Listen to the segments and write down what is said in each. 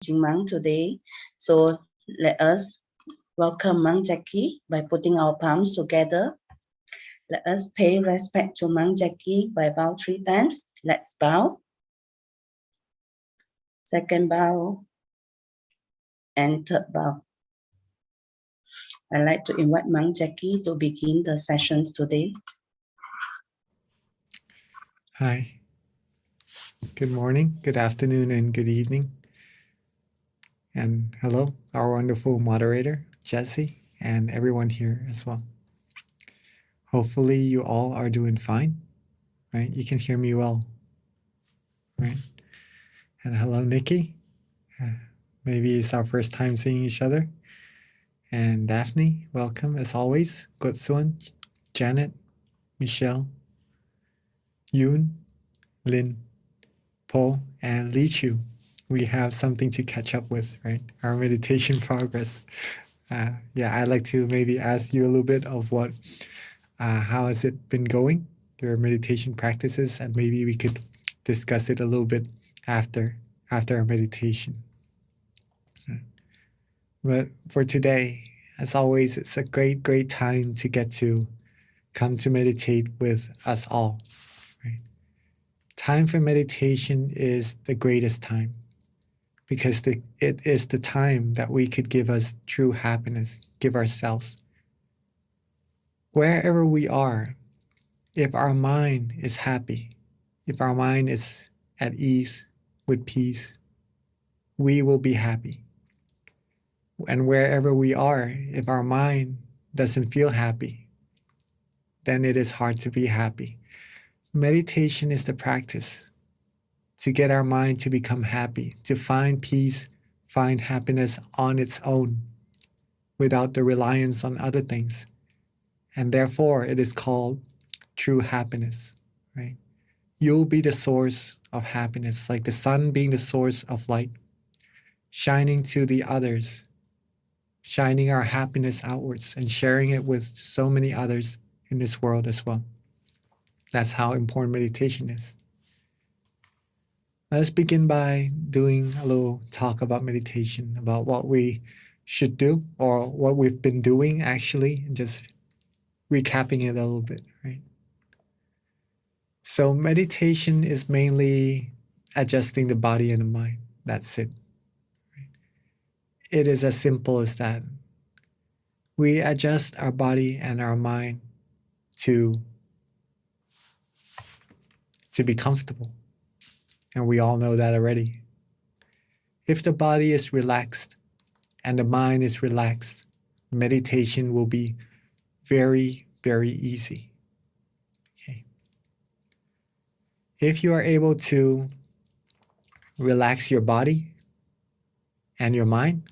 Monk today. So let us welcome Monk Jackie by putting our palms together. Let us pay respect to Monk Jackie by bow 3 times. Let's bow. Second bow and third bow. I'd like to invite Monk Jackie to begin the sessions today. Hi. Good morning, good afternoon, and good evening. And hello, our wonderful moderator, Jesse, and everyone here as well. Hopefully you all are doing fine, right? You can hear me well, right? And hello, Nikki. Maybe it's our first time seeing each other. And Daphne, welcome as always. Gotsuan, Janet, Michelle, Yoon, Lynn, Paul, and Li Chu. We have something to catch up with, right? Our meditation progress. I'd like to maybe ask you a little bit of how has it been going, your meditation practices, and maybe we could discuss it a little bit after our meditation. But for today, as always, it's a great time to get to come to meditate with us all. Right? Time for meditation is the greatest time because it is the time that we could give us true happiness, give ourselves. Wherever we are, if our mind is happy, if our mind is at ease with peace, we will be happy. And wherever we are, if our mind doesn't feel happy, then it is hard to be happy. Meditation is the practice to get our mind to become happy, to find peace, find happiness on its own, without the reliance on other things. And therefore, it is called true happiness, right? You'll be the source of happiness, like the sun being the source of light, shining to the others, shining our happiness outwards and sharing it with so many others in this world as well. That's how important meditation is. Let's begin by doing a little talk about meditation, about what we should do or what we've been doing actually, and just recapping it a little bit, right? So meditation is mainly adjusting the body and the mind. That's it. It is as simple as that. We adjust our body and our mind to be comfortable. And we all know that already. If the body is relaxed and the mind is relaxed, meditation will be very, very easy. Okay. If you are able to relax your body and your mind,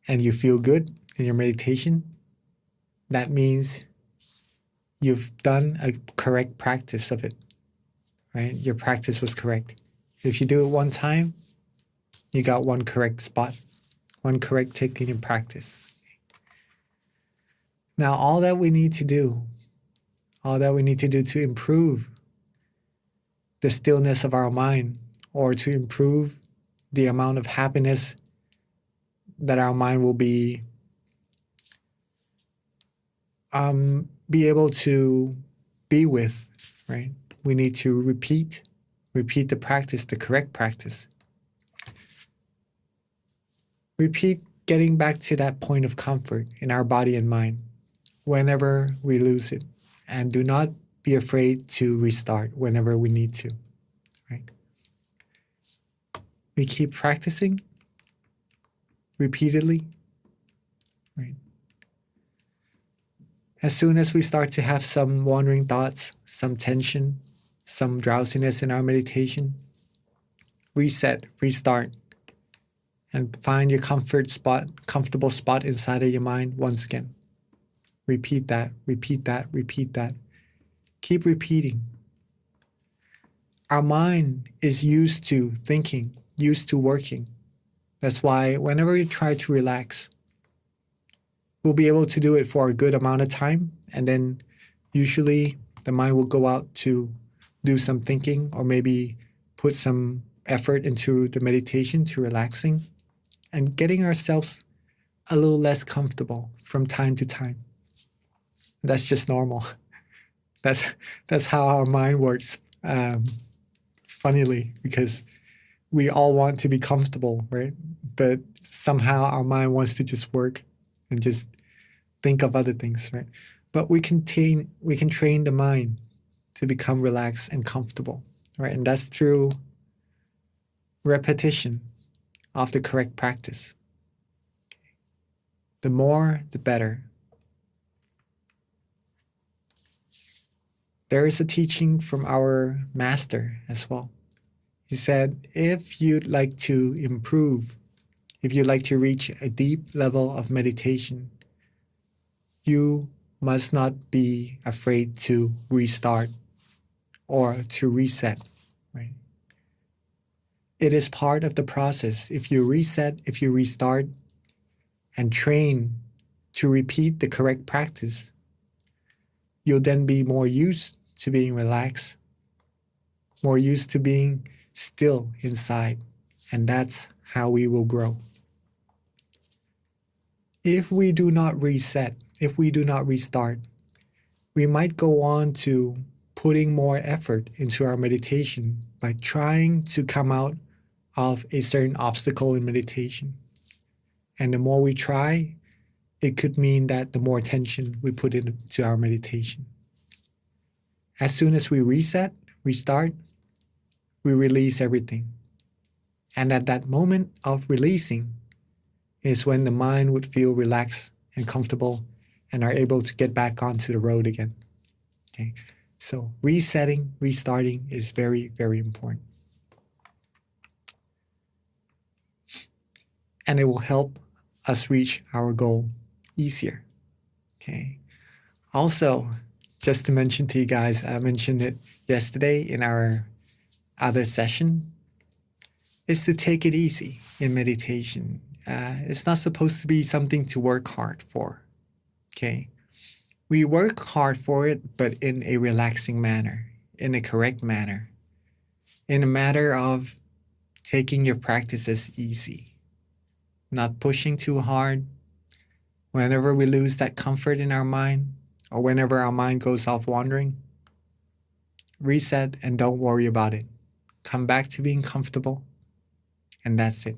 and you feel good in your meditation, that means you've done a correct practice of it, right? Your practice was correct. If you do it one time, you got one correct spot, one correct tick in your practice. Now, all that we need to do to improve the stillness of our mind, or to improve the amount of happiness that our mind will be able to be with, right? We need to repeat the practice, the correct practice. Repeat getting back to that point of comfort in our body and mind whenever we lose it. And do not be afraid to restart whenever we need to, right? We keep practicing repeatedly, right? As soon as we start to have some wandering thoughts, some tension, some drowsiness in our meditation, reset, restart, and find your comfortable spot inside of your mind once again. Repeat that, repeat that, repeat that. Keep repeating. Our mind is used to thinking, used to working. That's why whenever you try to relax, we'll be able to do it for a good amount of time, and then usually the mind will go out to do some thinking or maybe put some effort into the meditation, to relaxing, and getting ourselves a little less comfortable from time to time. That's just normal. That's how our mind works. Funnily, because we all want to be comfortable, right? But somehow our mind wants to just work and just think of other things, right? But we can train the mind to become relaxed and comfortable, right? And that's through repetition of the correct practice. The more, the better. There is a teaching from our master as well. He said, if you'd like to improve, if you'd like to reach a deep level of meditation, you must not be afraid to restart or to reset, right? It is part of the process. If you reset, if you restart, and train to repeat the correct practice, you'll then be more used to being relaxed, more used to being still inside, and that's how we will grow. If we do not reset, if we do not restart, we might go on to putting more effort into our meditation by trying to come out of a certain obstacle in meditation. And the more we try, it could mean that the more attention we put into our meditation. As soon as we reset, restart, we release everything. And at that moment of releasing is when the mind would feel relaxed and comfortable and are able to get back onto the road again. Okay, so resetting, restarting is very, very important. And it will help us reach our goal easier. Okay. Also, just to mention to you guys, I mentioned it yesterday in our other session, is to take it easy in meditation. It's not supposed to be something to work hard for. Okay. We work hard for it, but in a relaxing manner, in a correct manner, in a matter of taking your practices easy, not pushing too hard. Whenever we lose that comfort in our mind, or whenever our mind goes off wandering, reset and don't worry about it. Come back to being comfortable, and that's it.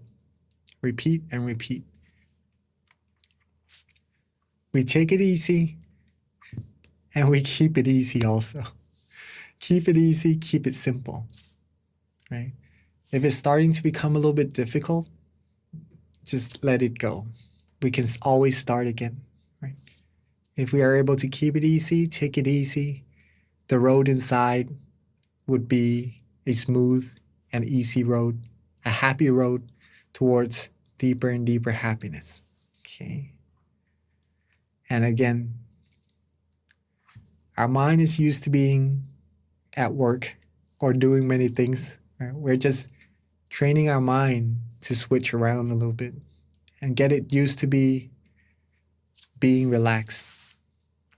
Repeat and repeat. We take it easy, and we keep it easy also. Keep it easy, keep it simple, right? If it's starting to become a little bit difficult, just let it go. We can always start again, right? If we are able to keep it easy, take it easy, the road inside would be a smooth and easy road, a happy road towards deeper and deeper happiness. Okay. And again, our mind is used to being at work or doing many things. Right? We're just training our mind to switch around a little bit and get it used to being relaxed,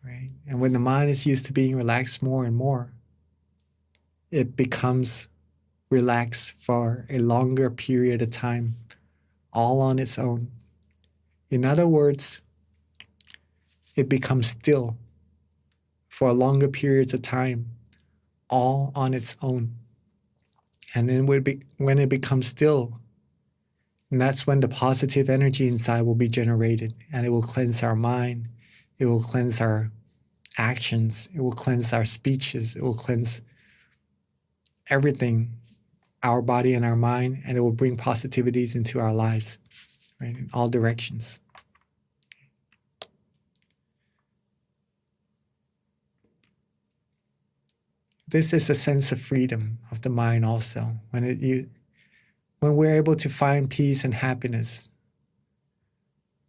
right? And when the mind is used to being relaxed more and more, it becomes relaxed for a longer period of time, all on its own. In other words, it becomes still for longer periods of time, all on its own. And then when it becomes still, and that's when the positive energy inside will be generated, and it will cleanse our mind, it will cleanse our actions, it will cleanse our speeches, it will cleanse everything, our body and our mind, and it will bring positivities into our lives, right, in all directions. This is a sense of freedom of the mind also, when we're able to find peace and happiness.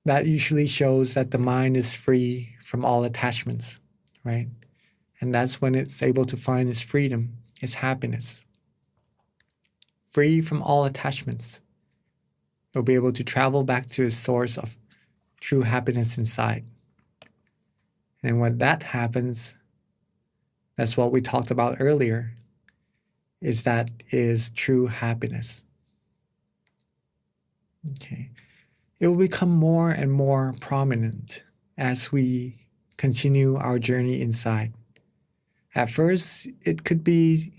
That usually shows that the mind is free from all attachments, right? And that's when it's able to find its freedom, its happiness. Free from all attachments. It'll be able to travel back to its source of true happiness inside. And when that happens, that's what we talked about earlier. is true happiness. Okay. It will become more and more prominent as we continue our journey inside. At first, it could be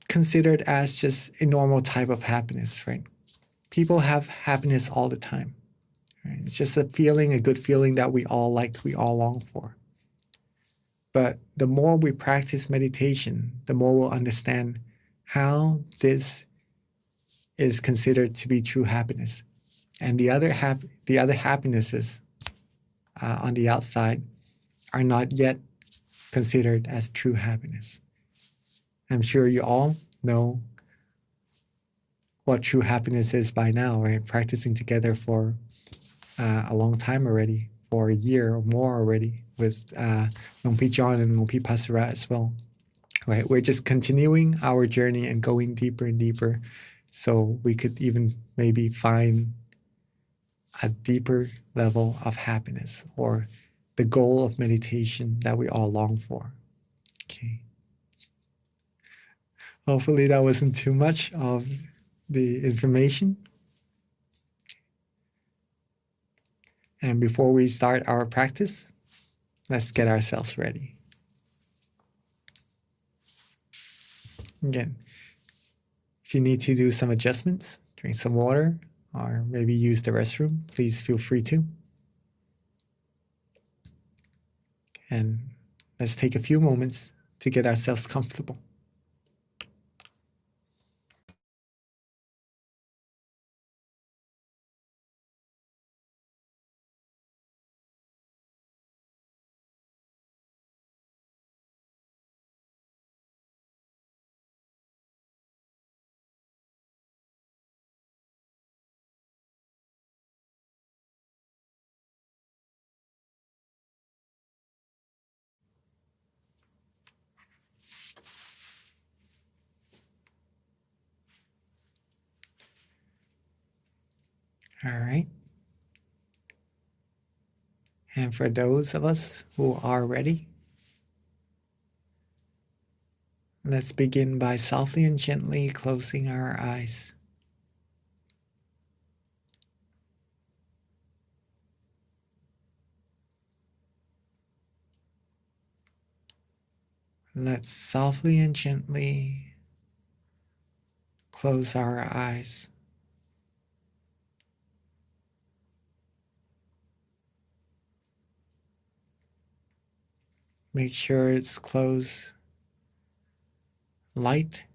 considered as just a normal type of happiness, right? People have happiness all the time. Right? It's just a feeling, a good feeling that we all like, we all long for. But the more we practice meditation, the more we'll understand how this is considered to be true happiness. And the other happinesses on the outside are not yet considered as true happiness. I'm sure you all know what true happiness is by now, right? Practicing together for a long time already, for a year or more already, with Nong Pi John and Nong Pi Pasara as well, right? We're just continuing our journey and going deeper and deeper, so we could even maybe find a deeper level of happiness or the goal of meditation that we all long for. Okay. Hopefully that wasn't too much of the information. And before we start our practice, let's get ourselves ready. Again, if you need to do some adjustments, drink some water, or maybe use the restroom, please feel free to. And let's take a few moments to get ourselves comfortable. All right. And for those of us who are ready, let's begin by softly and gently closing our eyes. Let's softly and gently close our eyes. Make sure it's closed light,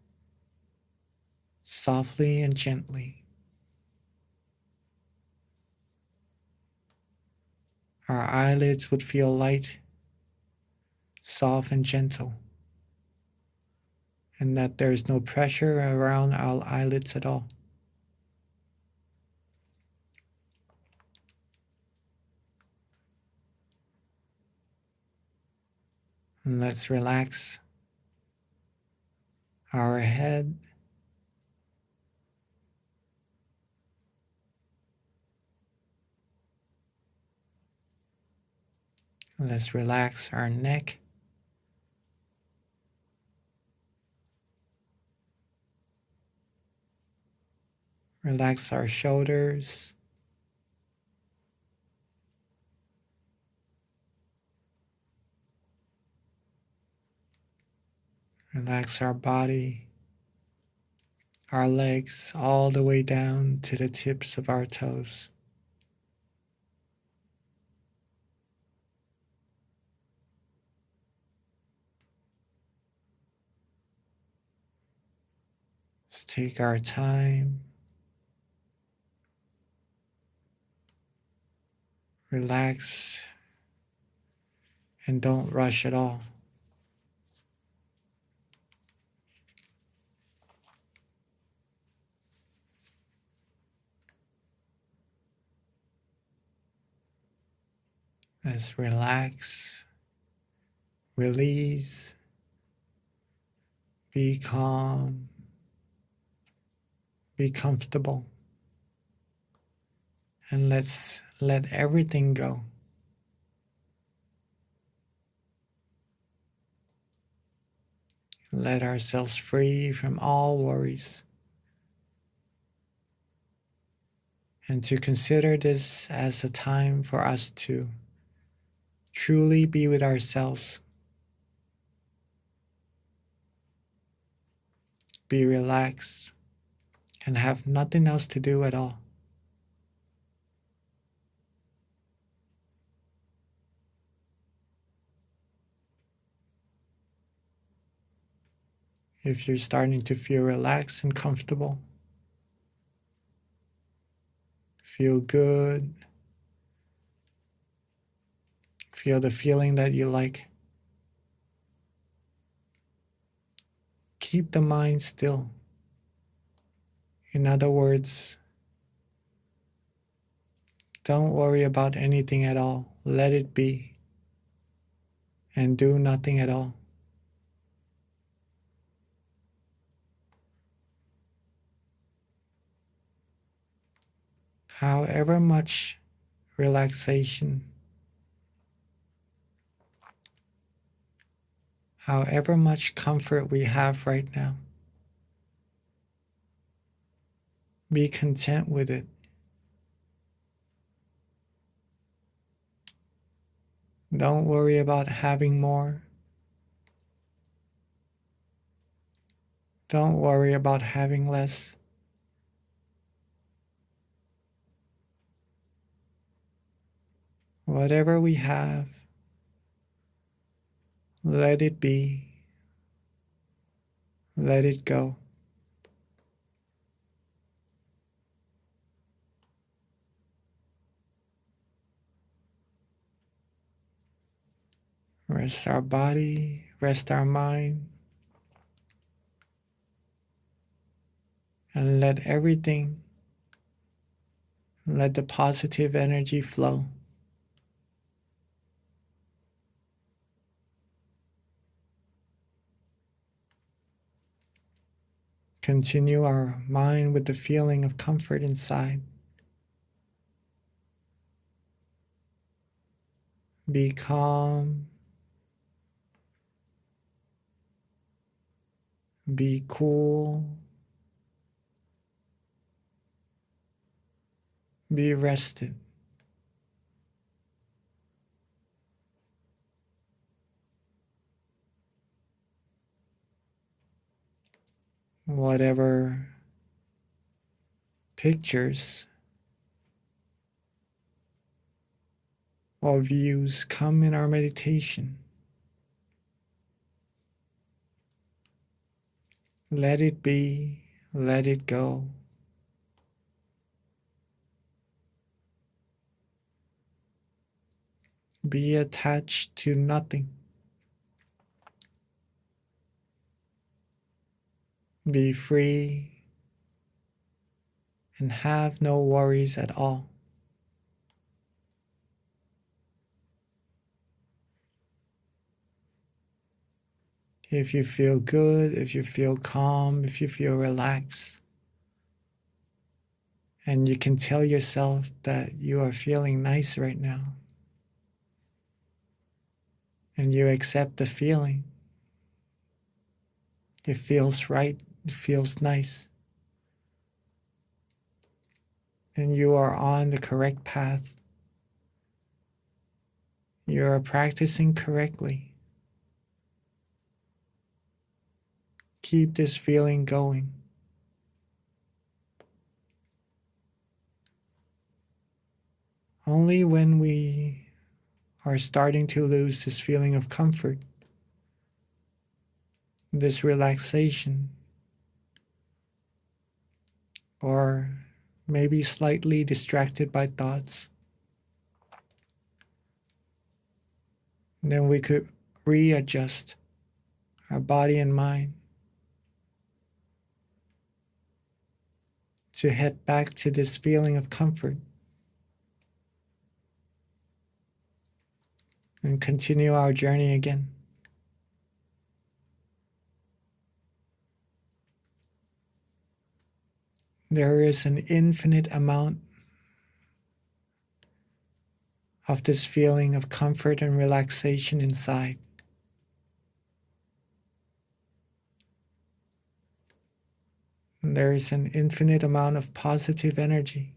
softly and gently. Our eyelids would feel light, soft and gentle, and that there's no pressure around our eyelids at all. And let's relax our head, let's relax our neck, relax our shoulders, relax our body, our legs all the way down to the tips of our toes. Just take our time, relax, and don't rush at all. Let's relax, release, be calm, be comfortable, and let's let everything go. Let ourselves free from all worries. And to consider this as a time for us to truly be with ourselves, be relaxed, and have nothing else to do at all. If you're starting to feel relaxed and comfortable, feel good, feel the feeling that you like, keep the mind still. In other words, don't worry about anything at all. Let it be and do nothing at all. However much relaxation, however much comfort we have right now, be content with it. Don't worry about having more. Don't worry about having less. Whatever we have, let it be. Let it go. Rest our body, rest our mind, and let everything, let the positive energy flow. Continue our mind with the feeling of comfort inside. Be calm. Be cool. Be rested. Whatever pictures or views come in our meditation, let it be, let it go. Be attached to nothing. Be free and have no worries at all. If you feel good, if you feel calm, if you feel relaxed, and you can tell yourself that you are feeling nice right now, and you accept the feeling, it feels right, it feels nice, and you are on the correct path. You are practicing correctly. Keep this feeling going. Only when we are starting to lose this feeling of comfort, this relaxation, or maybe slightly distracted by thoughts, then we could readjust our body and mind to head back to this feeling of comfort and continue our journey again. There is an infinite amount of this feeling of comfort and relaxation inside. There is an infinite amount of positive energy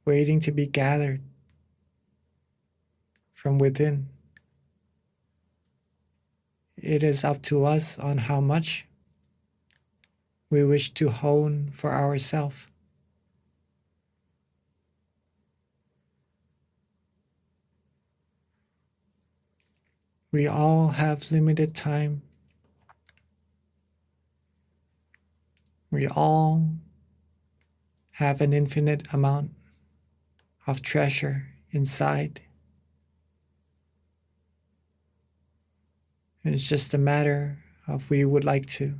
waiting to be gathered from within. It is up to us on how much we wish to hone for ourselves. We all have limited time. We all have an infinite amount of treasure inside. It's just a matter of we would like to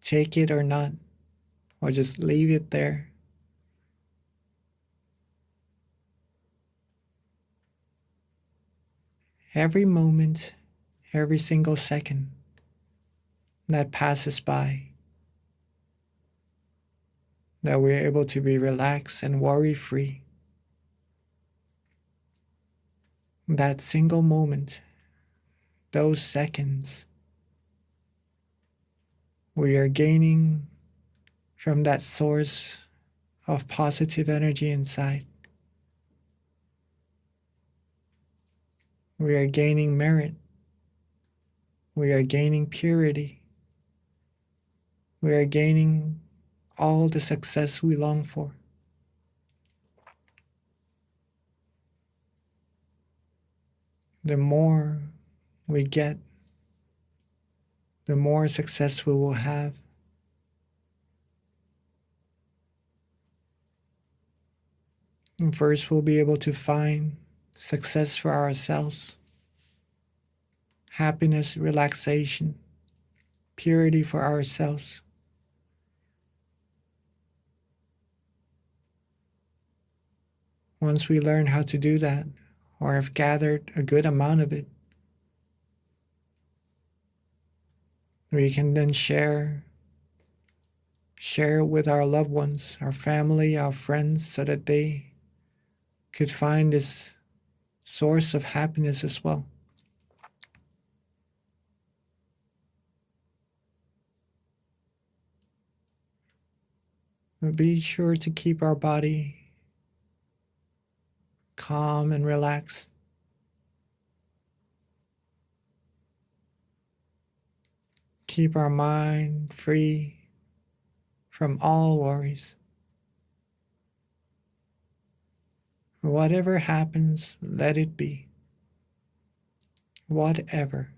take it or not, or just leave it there. Every moment, every single second that passes by, that we're able to be relaxed and worry-free, that single moment, those seconds, we are gaining from that source of positive energy inside. We are gaining merit. We are gaining purity. We are gaining all the success we long for. The more we get, the more success we will have. And first, we'll be able to find success for ourselves, happiness, relaxation, purity for ourselves. Once we learn how to do that, or have gathered a good amount of it, we can then share with our loved ones, our family, our friends, so that they could find this source of happiness as well. But be sure to keep our body calm and relaxed. Keep our mind free from all worries. Whatever happens, let it be. Whatever.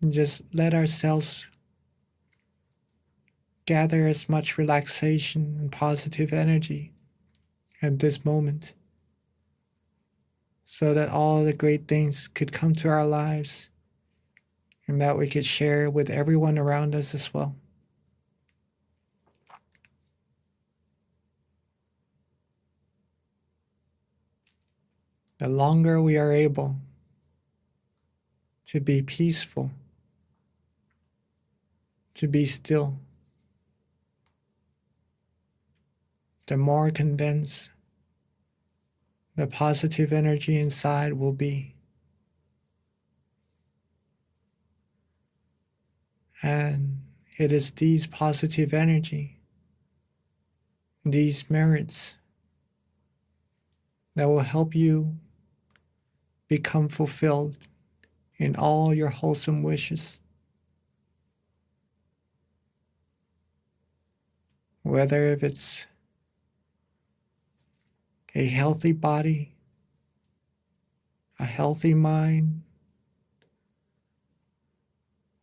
Just let ourselves gather as much relaxation and positive energy at this moment, so that all the great things could come to our lives and that we could share with everyone around us as well. The longer we are able to be peaceful, to be still, the more condensed the positive energy inside will be. And it is these positive energy, these merits, that will help you become fulfilled in all your wholesome wishes. Whether if it's a healthy body, a healthy mind,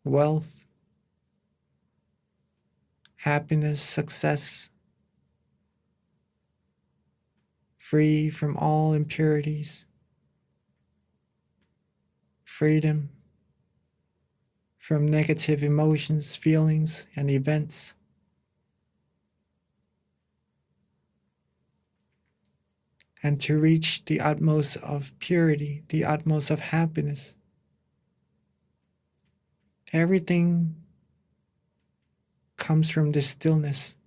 wealth, happiness, success, free from all impurities, freedom from negative emotions, feelings, and events. And to reach the utmost of purity, the utmost of happiness. Everything comes from this stillness.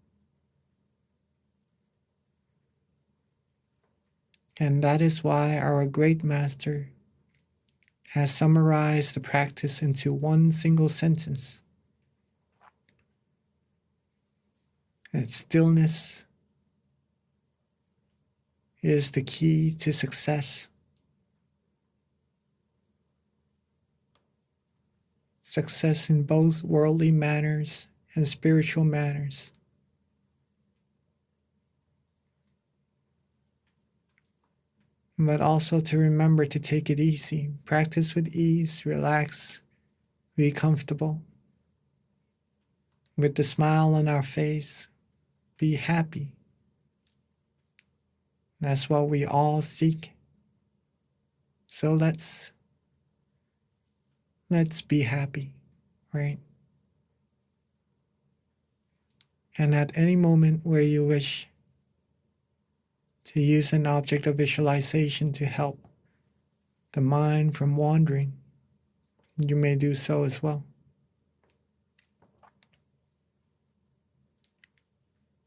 And that is why our great master has summarized the practice into one single sentence. That stillness is the key to success. Success in both worldly matters and spiritual matters. But also to remember to take it easy. Practice with ease, relax, be comfortable. With the smile on our face, be happy. That's what we all seek. So let's be happy, right? And at any moment where you wish to use an object of visualization to help the mind from wandering, you may do so as well.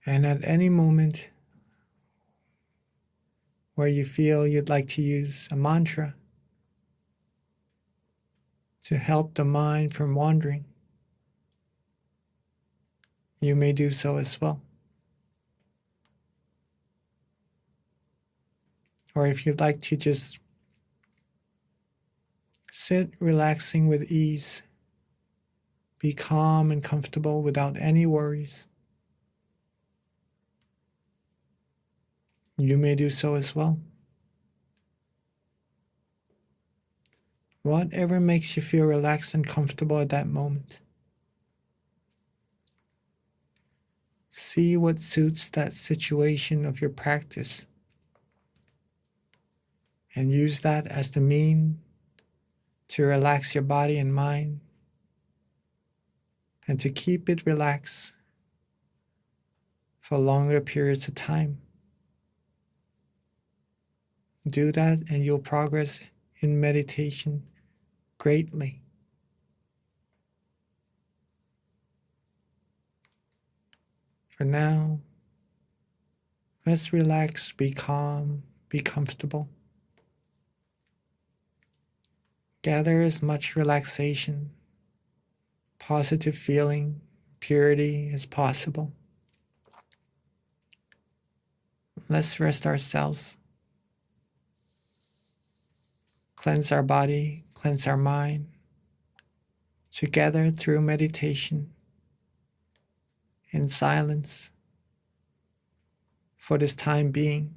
And at any moment where you feel you'd like to use a mantra to help the mind from wandering, you may do so as well. Or if you'd like to just sit relaxing with ease, be calm and comfortable without any worries, you may do so as well. Whatever makes you feel relaxed and comfortable at that moment. See what suits that situation of your practice and use that as the mean to relax your body and mind and to keep it relaxed for longer periods of time. Do that and you'll progress in meditation greatly. For now, let's relax, be calm, be comfortable. Gather as much relaxation, positive feeling, purity as possible. Let's rest ourselves. Cleanse our body, cleanse our mind, together through meditation, in silence, for this time being.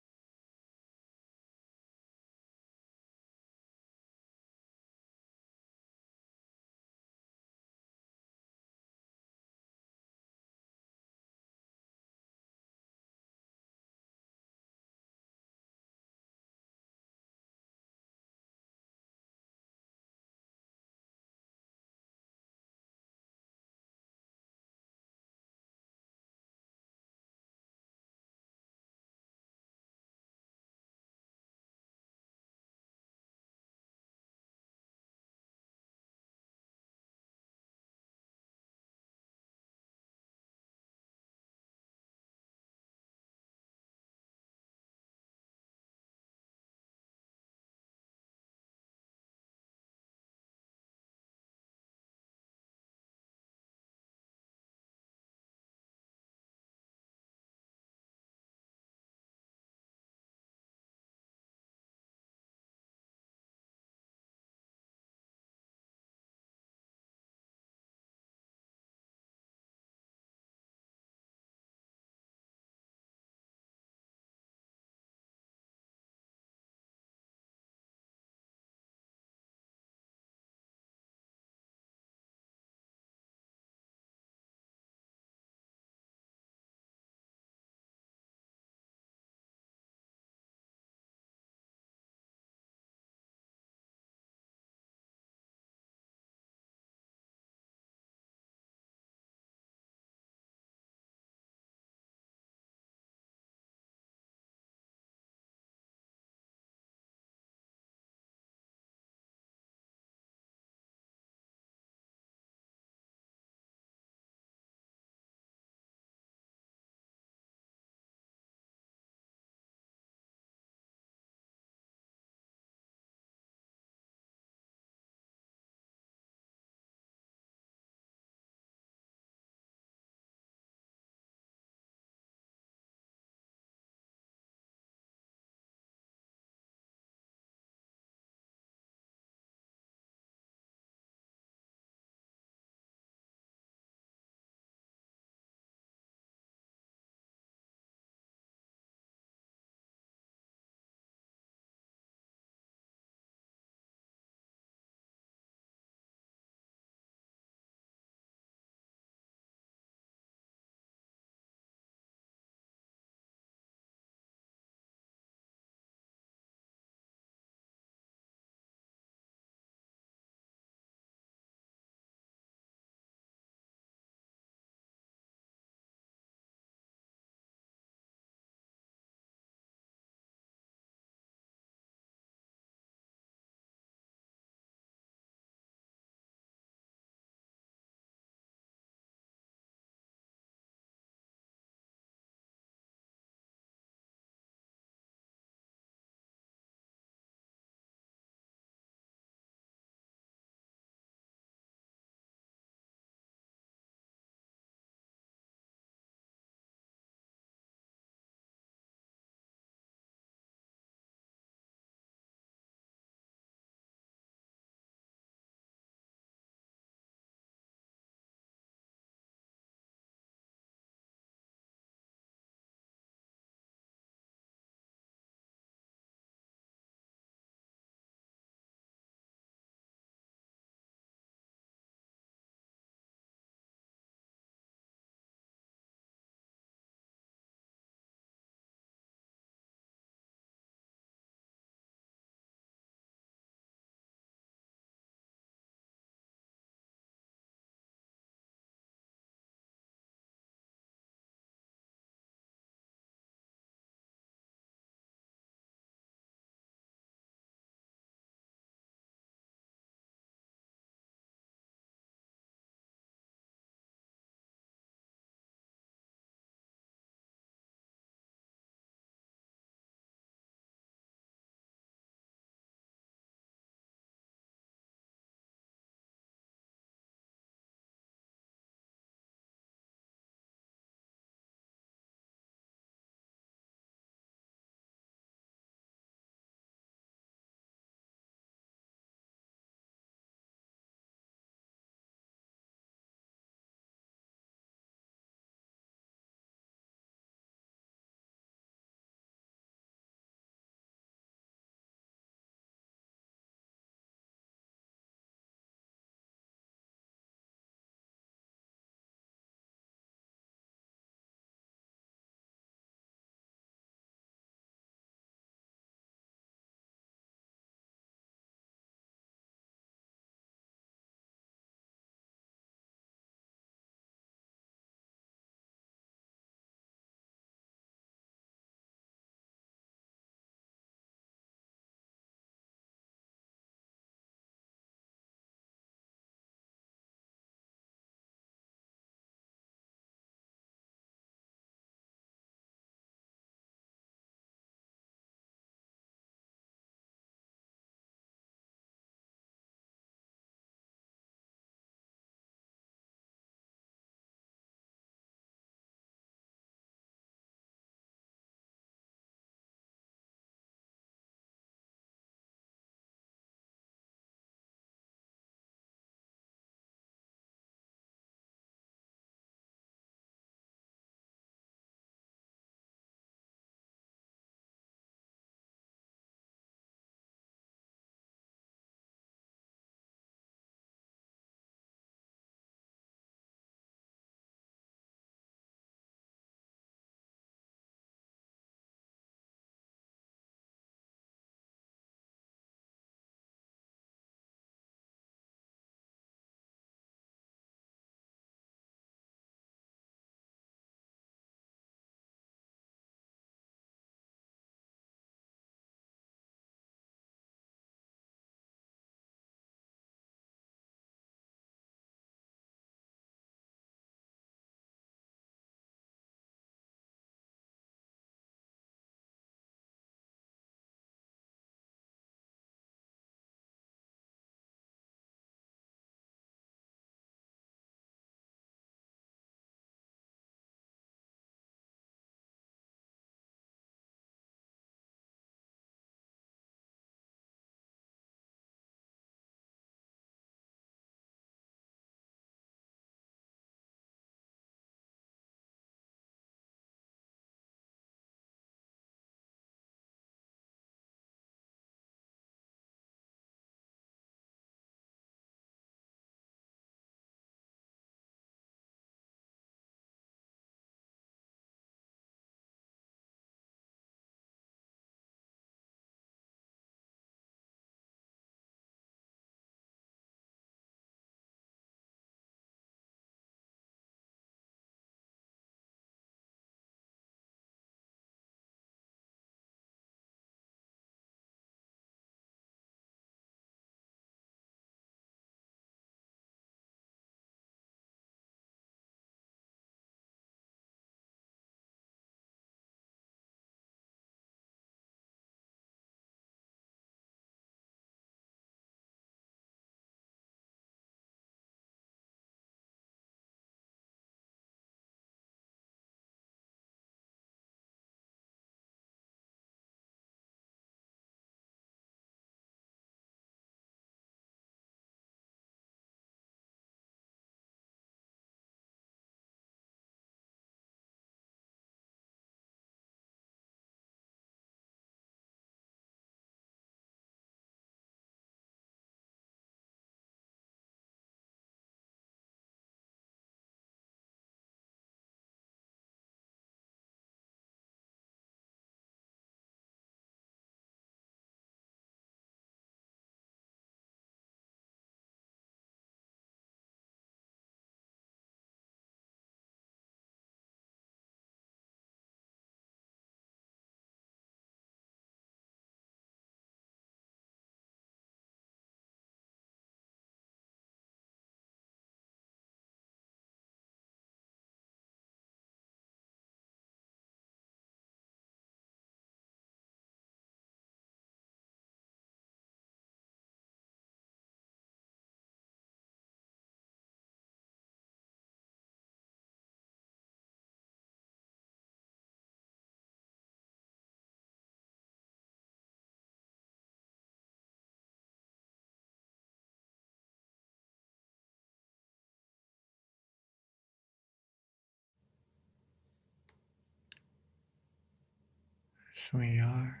So we are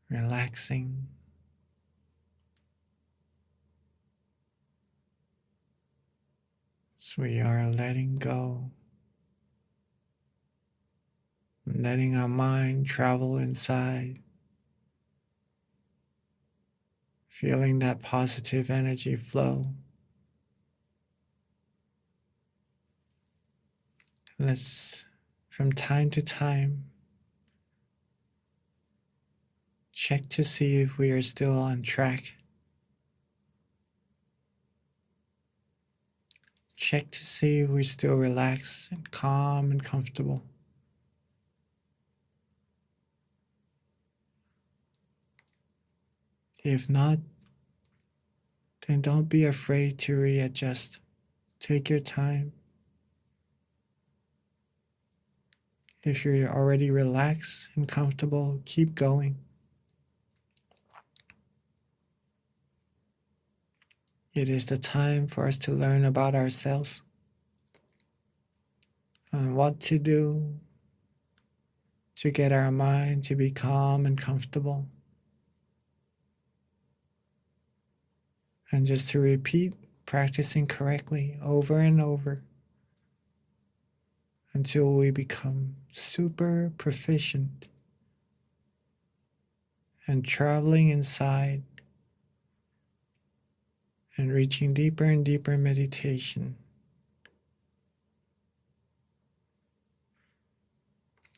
relaxing. So we are letting go, letting our mind travel inside, feeling that positive energy flow. Let's, from time to time, check to see if we are still on track. Check to see if we're still relaxed and calm and comfortable. If not, then don't be afraid to readjust. Take your time. If you're already relaxed and comfortable, keep going. It is the time for us to learn about ourselves and what to do to get our mind to be calm and comfortable. And just to repeat, practicing correctly over and over until we become super proficient and traveling inside and reaching deeper and deeper meditation.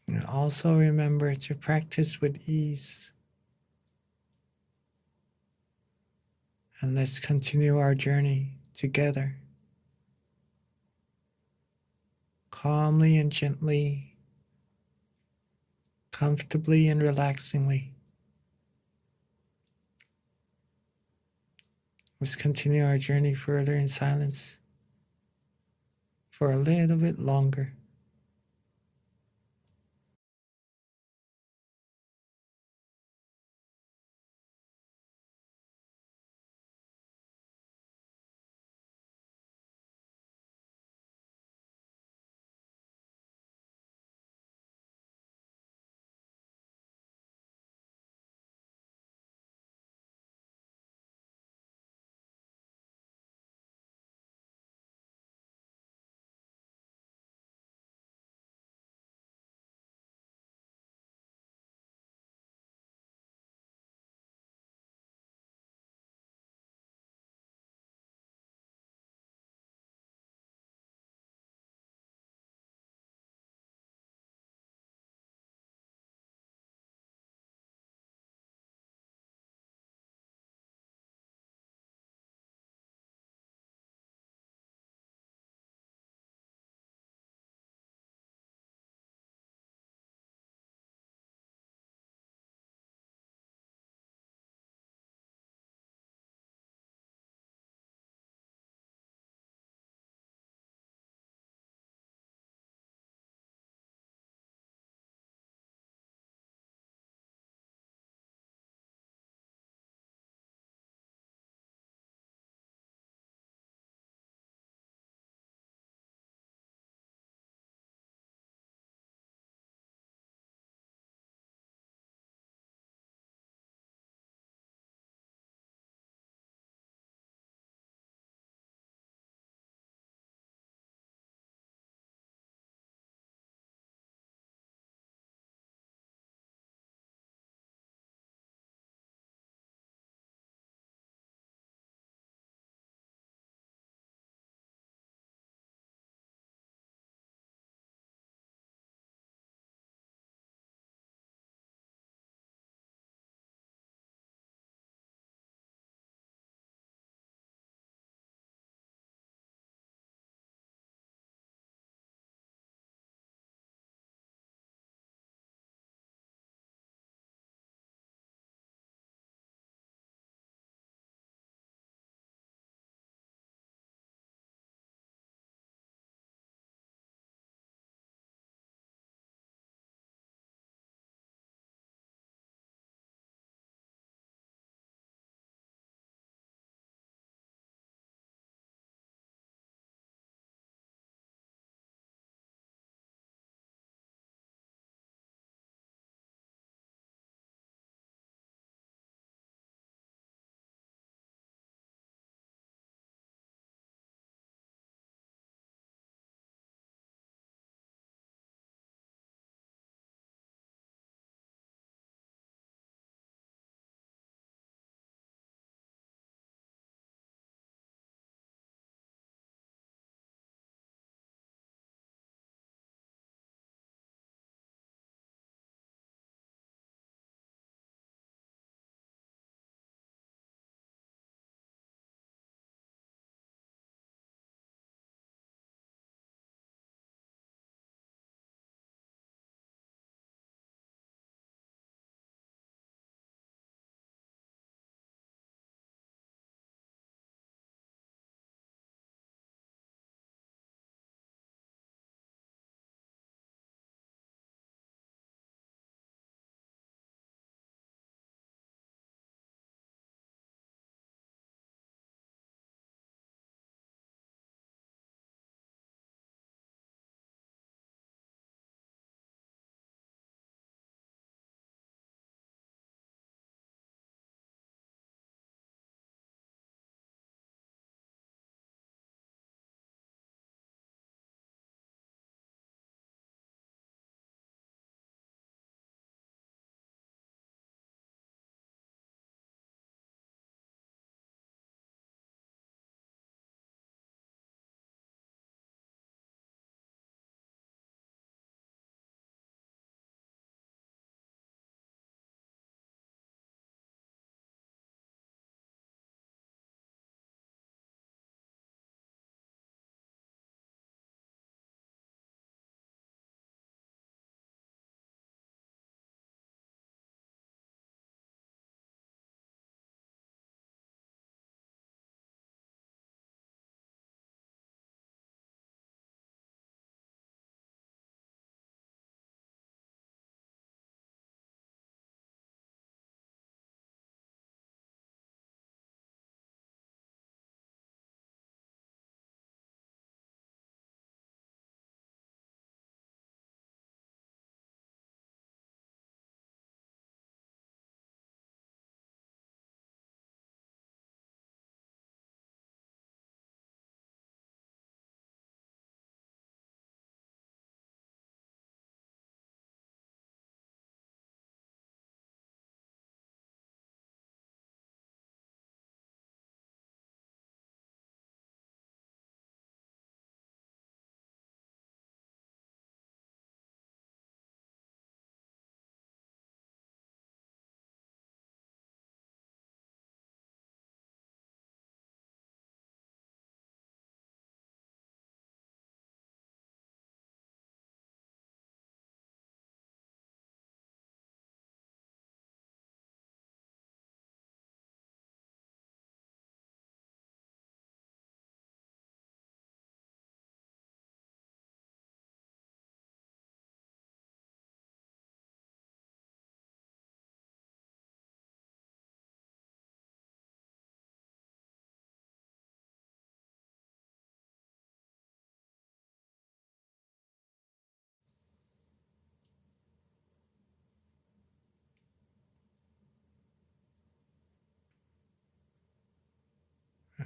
And also remember to practice with ease. And let's continue our journey together, calmly and gently, comfortably and relaxingly. Let's continue our journey further in silence for a little bit longer.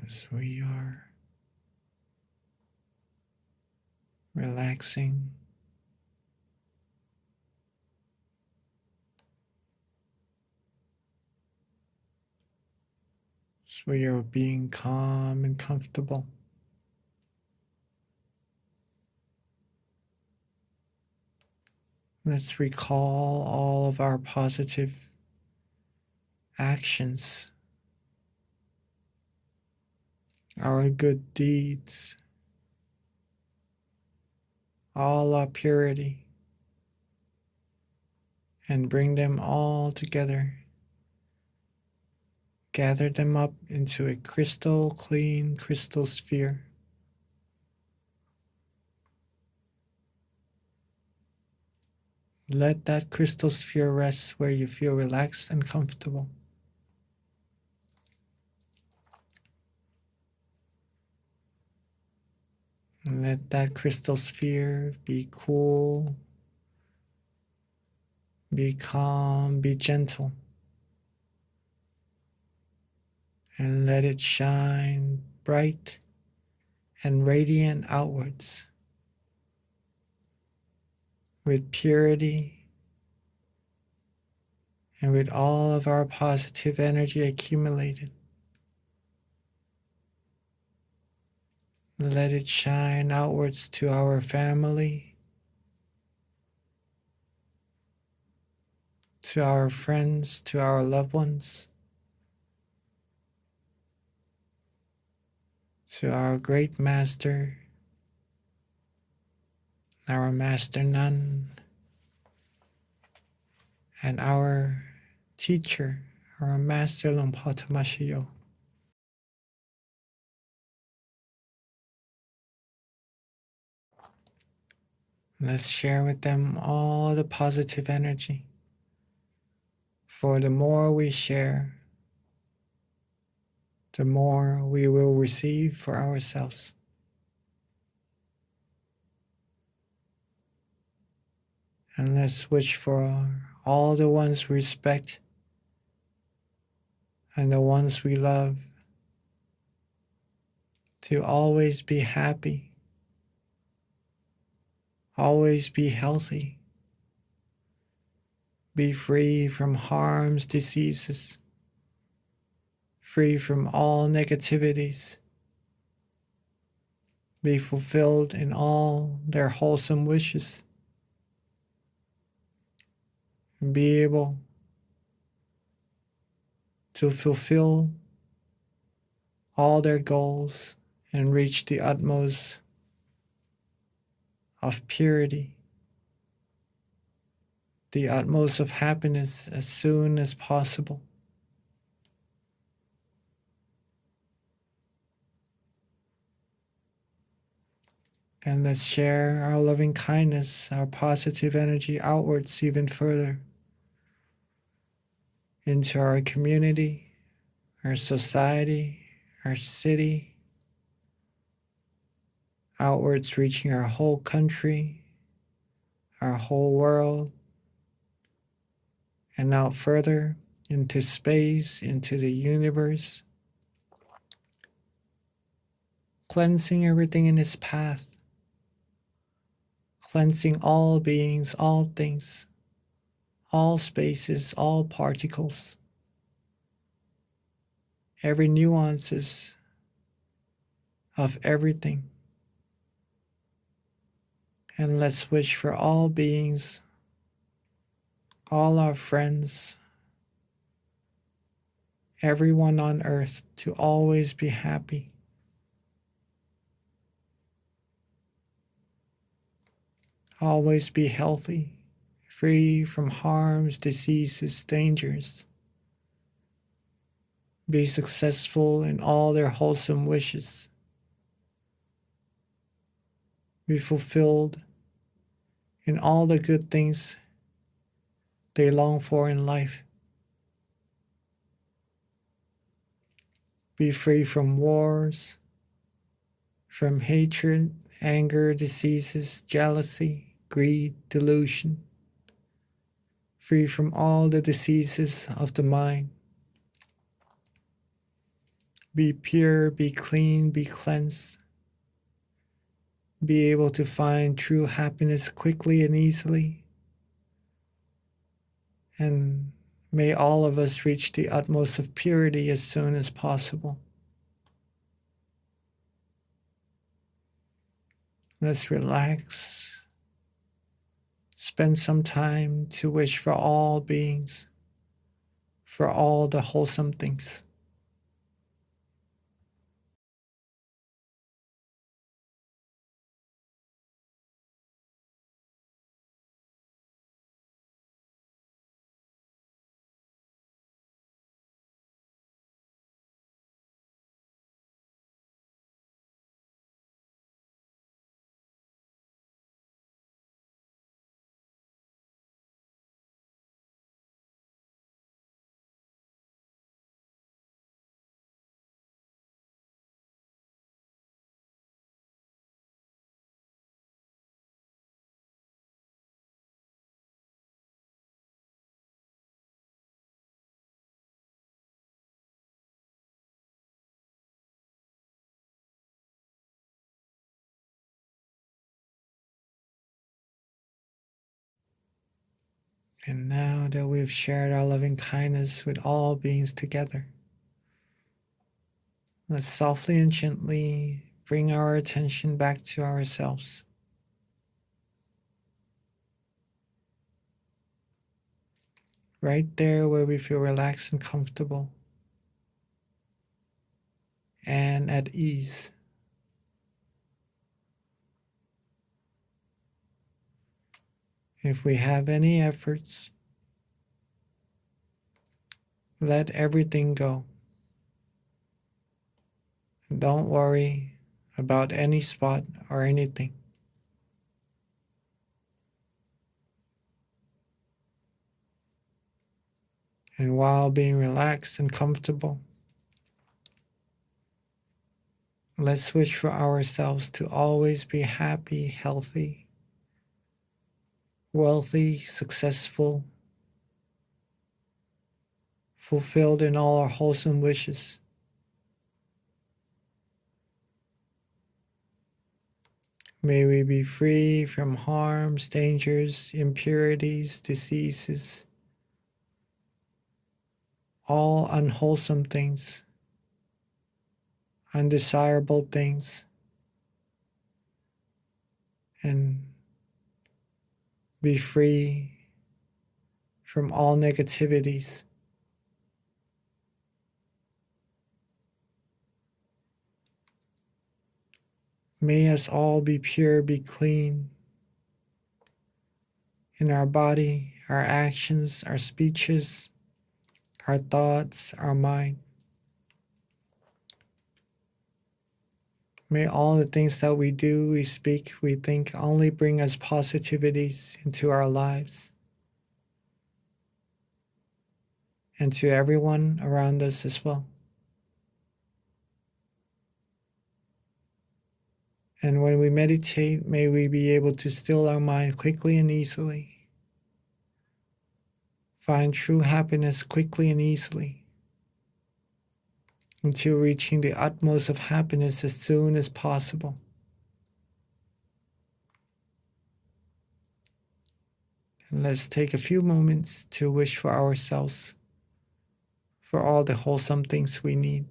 as we are relaxing, as we are being calm and comfortable. Let's recall all of our positive actions, our good deeds, all our purity, and bring them all together. Gather them up into a crystal clean crystal sphere. Let that crystal sphere rest where you feel relaxed and comfortable. And let that crystal sphere be cool, be calm, be gentle. And let it shine bright and radiant outwards with purity and with all of our positive energy accumulated. Let it shine outwards to our family, to our friends, to our loved ones, to our great master, our master nun, and our teacher, our master Longpa Tamashiyo. Let's share with them all the positive energy. For the more we share, the more we will receive for ourselves. And let's wish for all the ones we respect and the ones we love to always be happy, always be healthy, be free from harms, diseases, free from all negativities, be fulfilled in all their wholesome wishes, and be able to fulfill all their goals and reach the utmost of purity, the utmost of happiness as soon as possible. And let's share our loving kindness, our positive energy outwards even further into our community, our society, our city, outwards reaching our whole country, our whole world, and out further into space, into the universe, cleansing everything in its path, cleansing all beings, all things, all spaces, all particles, every nuances of everything. And let's wish for all beings, all our friends, everyone on earth to always be happy, always be healthy, free from harms, diseases, dangers, be successful in all their wholesome wishes, be fulfilled in all the good things they long for in life, be free from wars, from hatred, anger, diseases, jealousy, greed, delusion, free from all the diseases of the mind, be pure, be clean, be cleansed, be able to find true happiness quickly and easily. And may all of us reach the utmost of purity as soon as possible. Let's relax. Spend some time to wish for all beings, for all the wholesome things. And now that we've shared our loving kindness with all beings together, let's softly and gently bring our attention back to ourselves. Right there where we feel relaxed and comfortable and at ease. If we have any efforts, let everything go. Don't worry about any spot or anything. And while being relaxed and comfortable, let's wish for ourselves to always be happy, healthy, wealthy, successful, fulfilled in all our wholesome wishes. May we be free from harms, dangers, impurities, diseases, all unwholesome things, undesirable things, and be free from all negativities. May us all be pure, be clean in our body, our actions, our speeches, our thoughts, our mind. May all the things that we do, we speak, we think only bring us positivities into our lives and to everyone around us as well. And when we meditate, may we be able to still our mind quickly and easily, find true happiness quickly and easily, until reaching the utmost of happiness as soon as possible. And let's take a few moments to wish for ourselves, for all the wholesome things we need.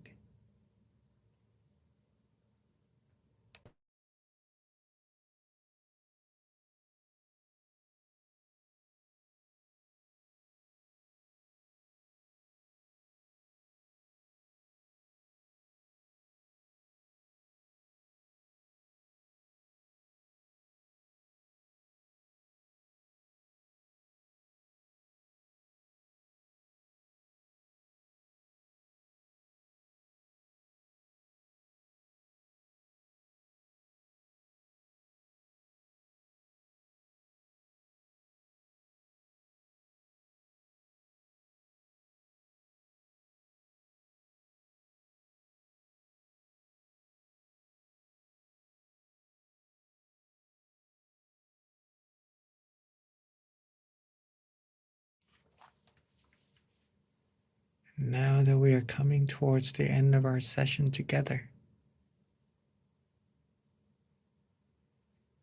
Now that we are coming towards the end of our session together,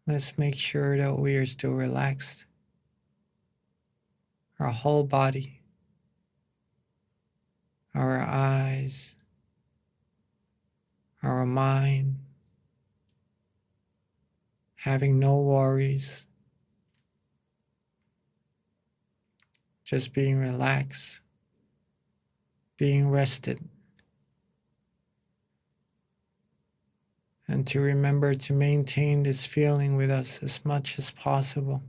let's make sure that we are still relaxed. Our whole body, our eyes, our mind, having no worries, just being relaxed, being rested. And to remember to maintain this feeling with us as much as possible,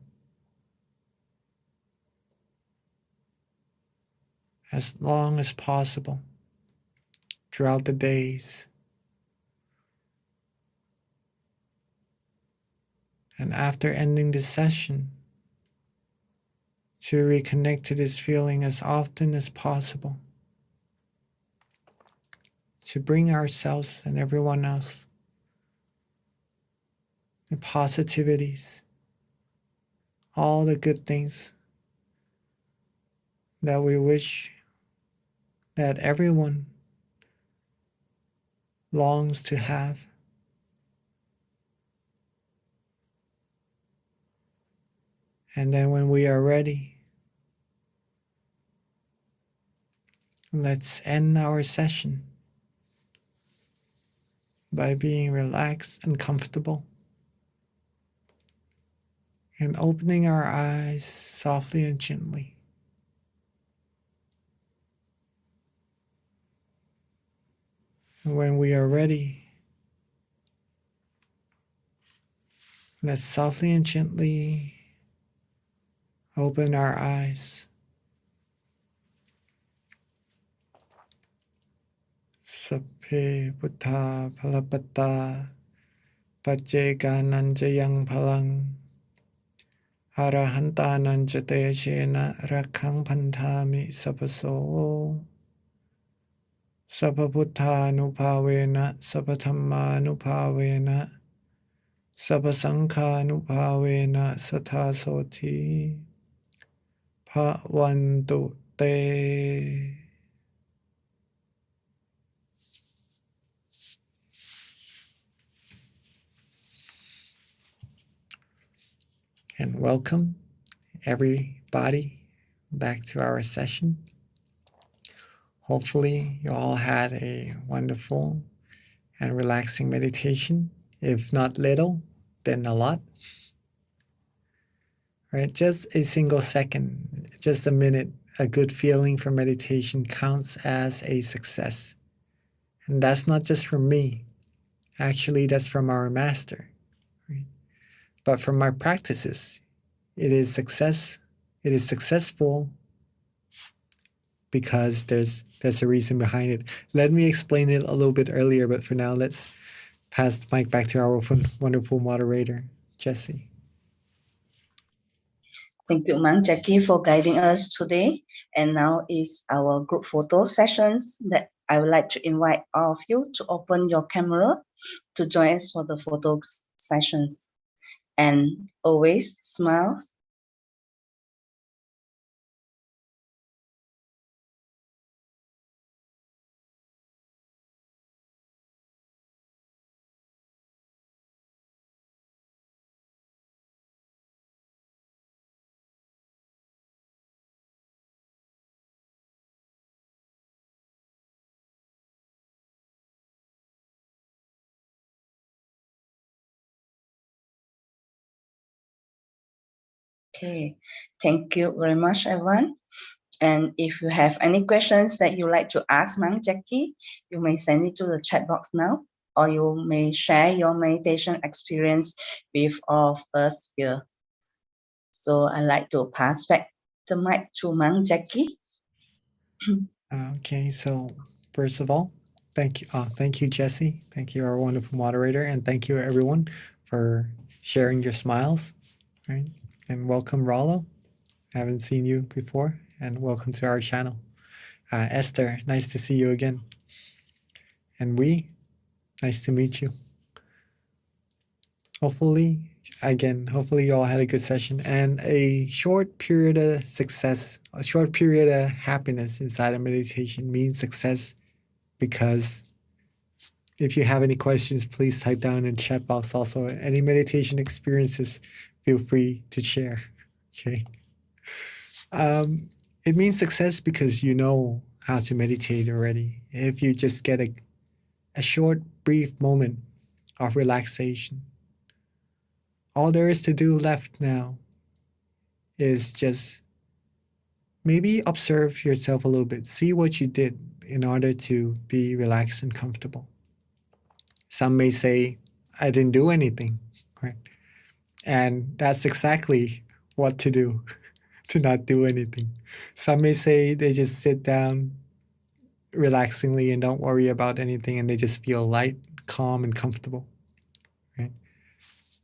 as long as possible, throughout the days. And after ending this session, to reconnect to this feeling as often as possible, to bring ourselves and everyone else the positivities, all the good things that we wish that everyone longs to have. And then when we are ready, let's end our session by being relaxed and comfortable and opening our eyes softly and gently. And when we are ready, let's softly and gently open our eyes. Sapphe Buddha Phalapata Pajjegananjayang Phalang Arahantananjate Shena Rakhang Pantami Sapaso Sapabuddhanupavena Sapathammanupavena Sapasankhanupavena Sathasoti Bhavantu Te. And welcome everybody back to our session. Hopefully you all had a wonderful and relaxing meditation. If not little, then a lot. Right? Just a single second, just a minute, a good feeling for meditation counts as a success. And that's not just from me. Actually, that's from our master. Right? But from our practices, it is successful because there's a reason behind it. Let me explain it a little bit earlier, but for now, let's pass the mic back to our wonderful moderator, Jessie. Thank you, Mang Jackie, for guiding us today. And now is our group photo sessions that I would like to invite all of you to open your camera to join us for the photo sessions. And always smile. Okay, thank you very much, everyone. And if you have any questions that you like to ask Mang Jackie, you may send it to the chat box now, or you may share your meditation experience with all of us here. So I'd like to pass back the mic to Mang Jackie. Okay, so first of all, thank you, Jessie. Thank you, our wonderful moderator, and thank you, everyone, for sharing your smiles. Right? And welcome, Rollo. I haven't seen you before, and welcome to our channel. Esther, nice to see you again. And nice to meet you. Hopefully, again, hopefully you all had a good session and a short period of success, a short period of happiness inside of meditation means success, because if you have any questions, please type down in the chat box. Also, any meditation experiences, feel free to share. Okay. It means success because you know how to meditate already. If you just get a short, brief moment of relaxation, all there is to do left now is just maybe observe yourself a little bit, see what you did in order to be relaxed and comfortable. Some may say, I didn't do anything, right? And that's exactly what to do, to not do anything. Some may say they just sit down relaxingly and don't worry about anything, and they just feel light, calm, and comfortable, right?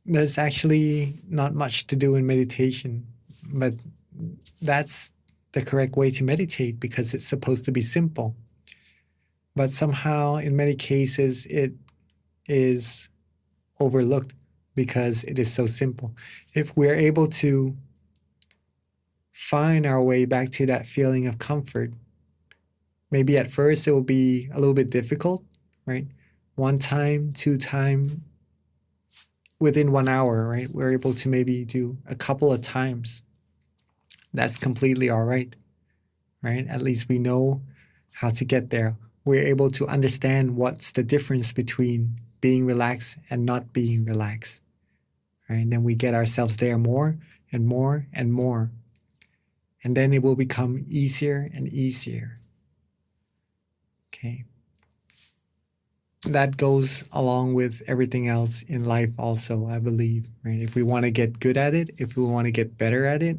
There's actually not much to do in meditation, but that's the correct way to meditate because it's supposed to be simple. But somehow, in many cases, it is overlooked because it is so simple. If we're able to find our way back to that feeling of comfort, maybe at first it will be a little bit difficult, right? One time, two time, within 1 hour, right? We're able to maybe do a couple of times. That's completely all right, right? At least we know how to get there. We're able to understand what's the difference between being relaxed and not being relaxed, right? And then we get ourselves there more and more and more. And then it will become easier and easier. Okay. That goes along with everything else in life also, I believe, right? If we want to get good at it, if we want to get better at it,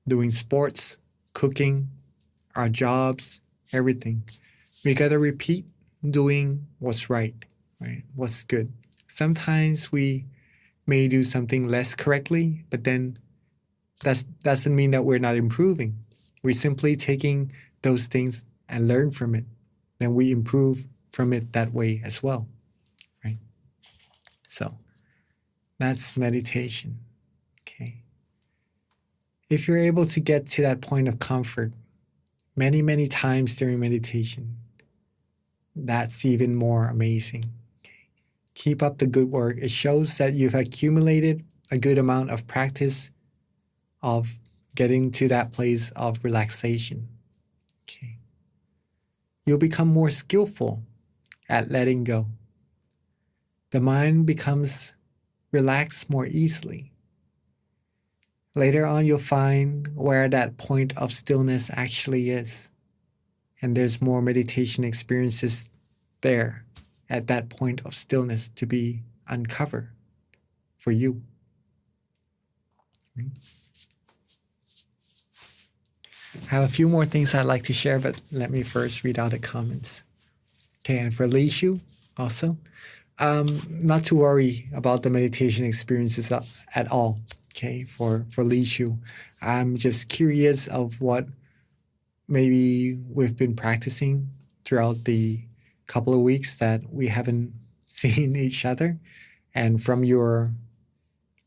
doing sports, cooking, our jobs, everything, we got to repeat doing what's right? What's good. Sometimes we may do something less correctly, but then that doesn't mean that we're not improving. We're simply taking those things and learn from it. Then we improve from it that way as well, right? So that's meditation, okay? If you're able to get to that point of comfort many, many times during meditation, that's even more amazing. Okay? Keep up the good work. It shows that you've accumulated a good amount of practice of getting to that place of relaxation. Okay. You'll become more skillful at letting go. The mind becomes relaxed more easily. Later on, you'll find where that point of stillness actually is. And there's more meditation experiences there at that point of stillness to be uncovered for you. I have a few more things I'd like to share, but let me first read out the comments. Okay, and for Li Shu also, not to worry about the meditation experiences at all. Okay, for Li Shu, I'm just curious of what maybe we've been practicing throughout the couple of weeks that we haven't seen each other, and from your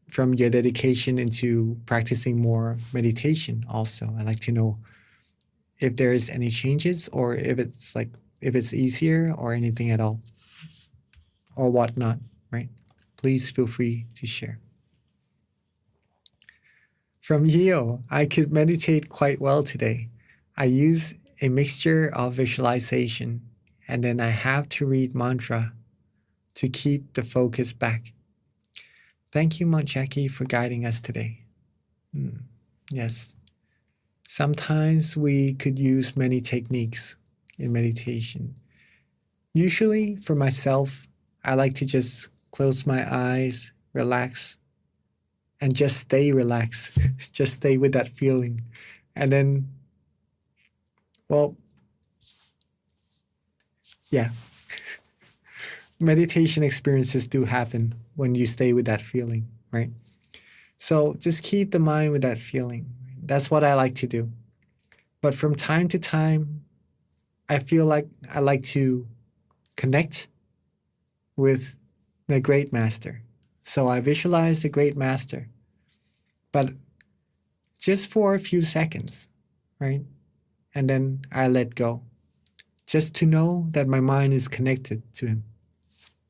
dedication into practicing more meditation also. I'd like to know if there's any changes, or if it's easier or anything at all, or whatnot, right? Please feel free to share. From Yeo, I could meditate quite well today. I use a mixture of visualization, and then I have to read mantra to keep the focus back. Thank you, Mount Jackie, for guiding us today. Yes. Sometimes we could use many techniques in meditation. Usually, for myself, I like to just close my eyes, relax, and just stay relaxed. Just stay with that feeling. And then, well, yeah. Meditation experiences do happen when you stay with that feeling, right? So just keep the mind with that feeling. That's what I like to do. But from time to time, I feel like I like to connect with the great master. So I visualize the great master, but just for a few seconds, right? And then I let go, just to know that my mind is connected to him.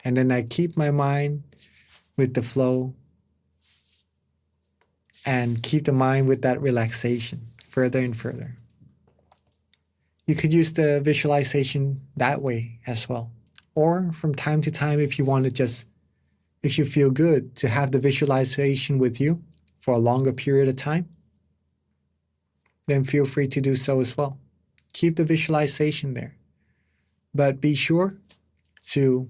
And then I keep my mind with the flow and keep the mind with that relaxation further and further. You could use the visualization that way as well. Or from time to time, if you want to just, if you feel good to have the visualization with you for a longer period of time, then feel free to do so as well. Keep the visualization there. But be sure to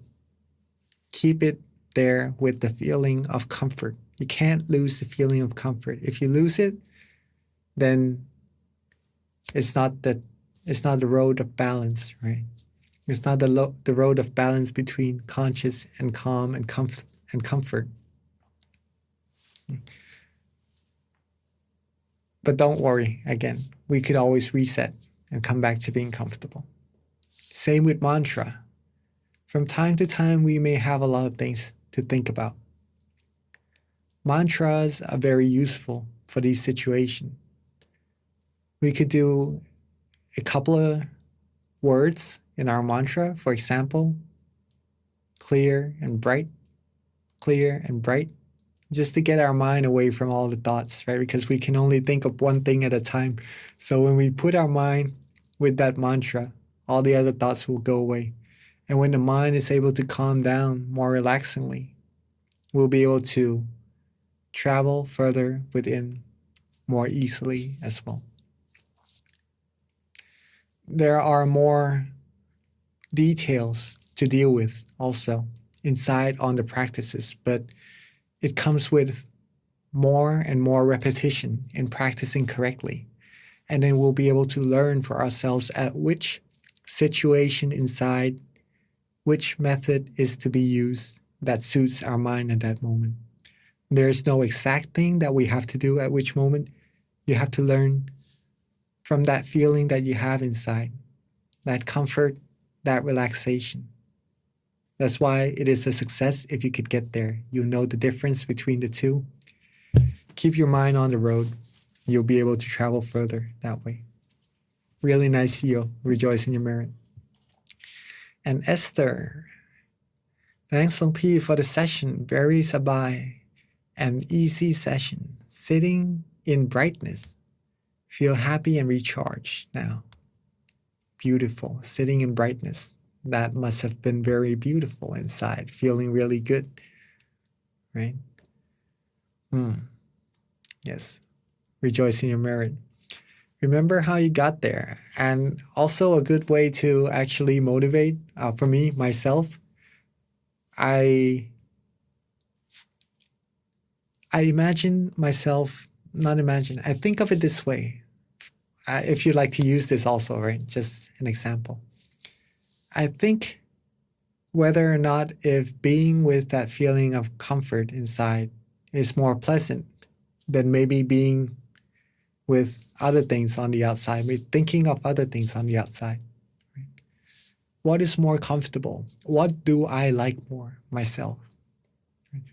keep it there with the feeling of comfort. You can't lose the feeling of comfort. If you lose it, then it's not the road of balance, right? It's not the road of balance between conscious and calm and comfort. But don't worry, again, we could always reset and come back to being comfortable. Same with mantra. From time to time, we may have a lot of things to think about. Mantras are very useful for these situations. We could do a couple of words in our mantra. For example, clear and bright, just to get our mind away from all the thoughts, right? Because we can only think of one thing at a time. So when we put our mind with that mantra, all the other thoughts will go away. And when the mind is able to calm down more relaxingly, we'll be able to travel further within more easily as well. There are more details to deal with also inside on the practices, but it comes with more and more repetition in practicing correctly. And then we'll be able to learn for ourselves at which situation inside, which method is to be used that suits our mind at that moment. There's no exact thing that we have to do at which moment. You have to learn from that feeling that you have inside, that comfort, that relaxation. That's why it is a success if you could get there. You'll know the difference between the two. Keep your mind on the road. You'll be able to travel further that way. Really nice, Yo. Rejoice in your merit. And Esther, thanks Long P for the session. Very sabai and easy session. Sitting in brightness. Feel happy and recharged now. Beautiful. Sitting in brightness. That must have been very beautiful inside. Feeling really good. Right? Yes. Rejoice in your merit. Remember how you got there. And also a good way to actually motivate, for me, myself, I imagine myself, not imagine, I think of it this way. If you'd like to use this also, right? Just an example. I think whether or not if being with that feeling of comfort inside is more pleasant than maybe being with other things on the outside, thinking of other things on the outside. Right? What is more comfortable? What do I like more myself? Right?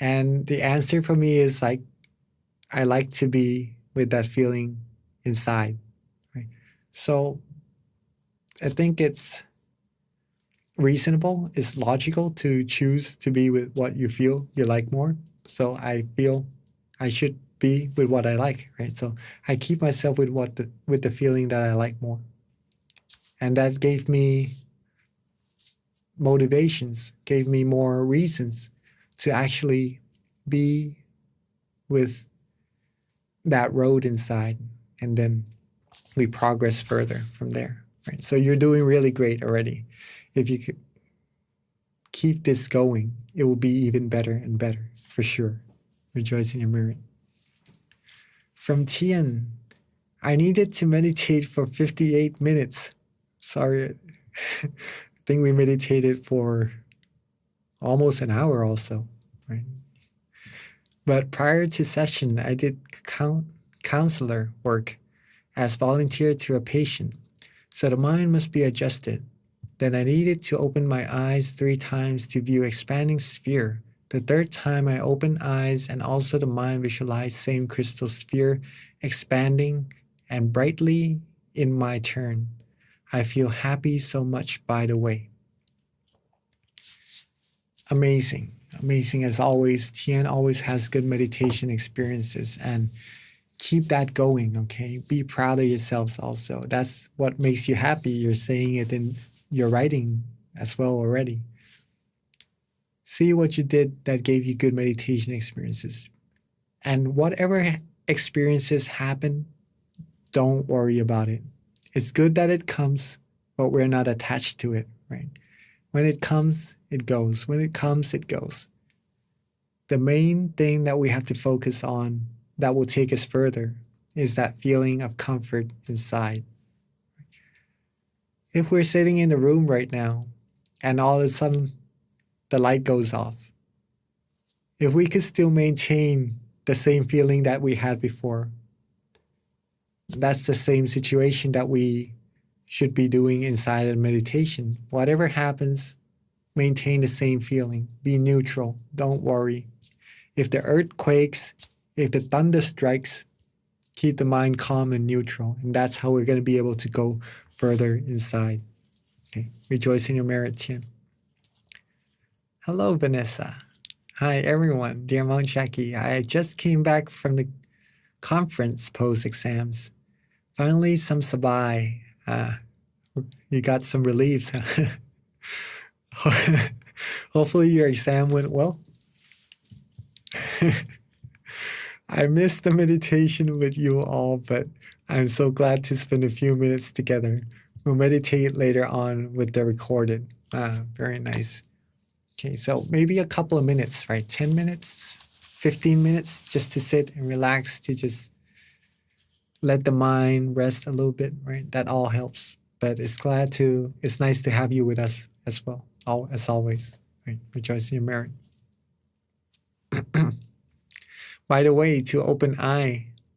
And the answer for me is like, I like to be with that feeling inside. Right? So I think it's reasonable, it's logical to choose to be with what you feel you like more. So I feel I should be with what I like, right? So I keep myself with with the feeling that I like more. And that gave me motivations, gave me more reasons to actually be with that road inside. And then we progress further from there, right? So you're doing really great already. If you could keep this going, it will be even better and better, for sure. Rejoice in your merit. From Tian, I needed to meditate for 58 minutes. Sorry, I think we meditated for almost an hour also, right? But prior to session, I did counselor work as volunteer to a patient. So the mind must be adjusted. Then I needed to open my eyes 3 times to view expanding sphere The third time I open eyes and also the mind visualized same crystal sphere expanding and brightly in my turn. I feel happy so much by the way. Amazing. Amazing as always. Tian always has good meditation experiences and keep that going, okay? Be proud of yourselves also. That's what makes you happy. You're saying it in your writing as well already. See what you did that gave you good meditation experiences. And whatever experiences happen, don't worry about it. It's good that it comes, but we're not attached to it, right? When it comes, it goes. When it comes, it goes. The main thing that we have to focus on that will take us further is that feeling of comfort inside. If we're sitting in the room right now and all of a sudden the light goes off, if we could still maintain the same feeling that we had before, that's the same situation that we should be doing inside of meditation. Whatever happens, maintain the same feeling. Be neutral. Don't worry. If the earth quakes, if the thunder strikes, keep the mind calm and neutral. And that's how we're going to be able to go further inside. Okay. Rejoice in your merit, Tian. Hello, Vanessa. Hi, everyone. Dear Monk Jackie, I just came back from the conference post-exams. Finally, some sabai. You got some reliefs. Hopefully your exam went well. I missed the meditation with you all, but I'm so glad to spend a few minutes together. We'll meditate later on with the recorded. Very nice. Okay, so maybe a couple of minutes, right? 10 minutes, 15 minutes, just to sit and relax, to just let the mind rest a little bit, right? That all helps. But it's nice to have you with us as well, as always. Right? Rejoice in your merit. By the way, to open eyes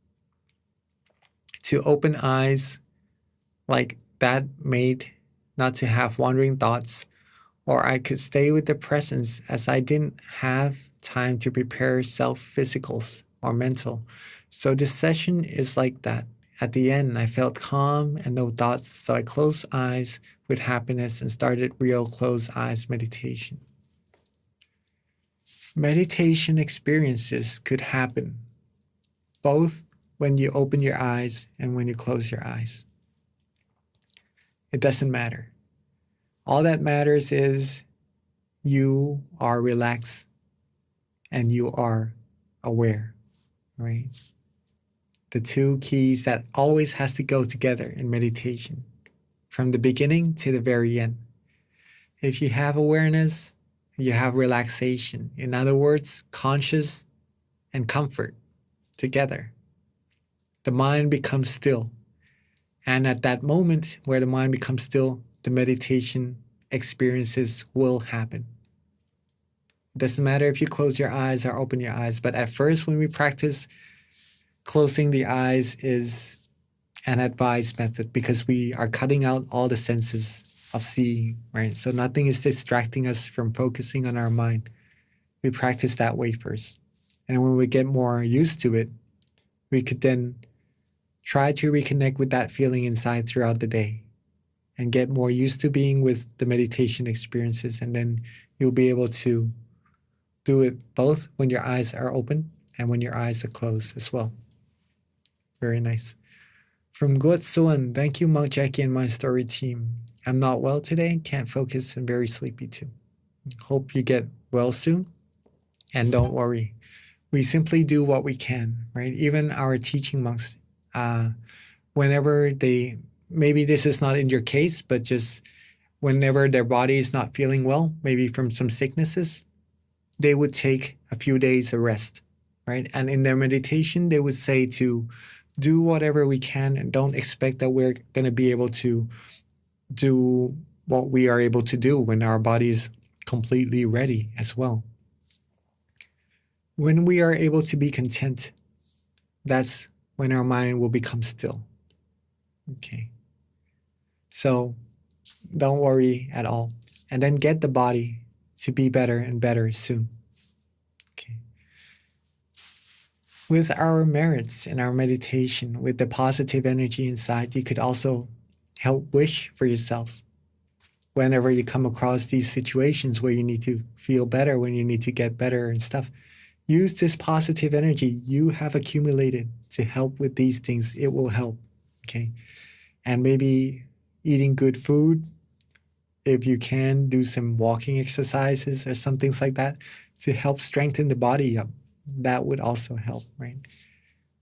like that made not to have wandering thoughts, or I could stay with the presence as I didn't have time to prepare self-physicals or mental. So this session is like that. At the end, I felt calm and no thoughts, so I closed eyes with happiness and started real closed eyes meditation. Meditation experiences could happen both when you open your eyes and when you close your eyes. It doesn't matter. All that matters is you are relaxed and you are aware, right? The two keys that always has to go together in meditation, from the beginning to the very end. If you have awareness, you have relaxation. In other words, conscious and comfort together. The mind becomes still. And at that moment where the mind becomes still, the meditation experiences will happen. It doesn't matter if you close your eyes or open your eyes, but at first when we practice, closing the eyes is an advised method because we are cutting out all the senses of seeing, right? So nothing is distracting us from focusing on our mind. We practice that way first. And when we get more used to it, we could then try to reconnect with that feeling inside throughout the day and get more used to being with the meditation experiences. And then you'll be able to do it both when your eyes are open and when your eyes are closed as well. Very nice. From Guotsuan, thank you, Monk Jackie and my story team. I'm not well today, can't focus, and very sleepy too. Hope you get well soon. And don't worry, we simply do what we can, right? Even our teaching monks, whenever maybe this is not in your case, but just whenever their body is not feeling well, maybe from some sicknesses, they would take a few days of rest, right? And in their meditation, they would say to do whatever we can and don't expect that we're going to be able to do what we are able to do when our body is completely ready as well. When we are able to be content, that's when our mind will become still. Okay. So don't worry at all. And then get the body to be better and better soon. With our merits in our meditation, with the positive energy inside, you could also help wish for yourselves. Whenever you come across these situations where you need to feel better, when you need to get better and stuff, use this positive energy you have accumulated to help with these things. It will help, okay? And maybe eating good food, if you can, do some walking exercises or some things like that to help strengthen the body up. That would also help, right?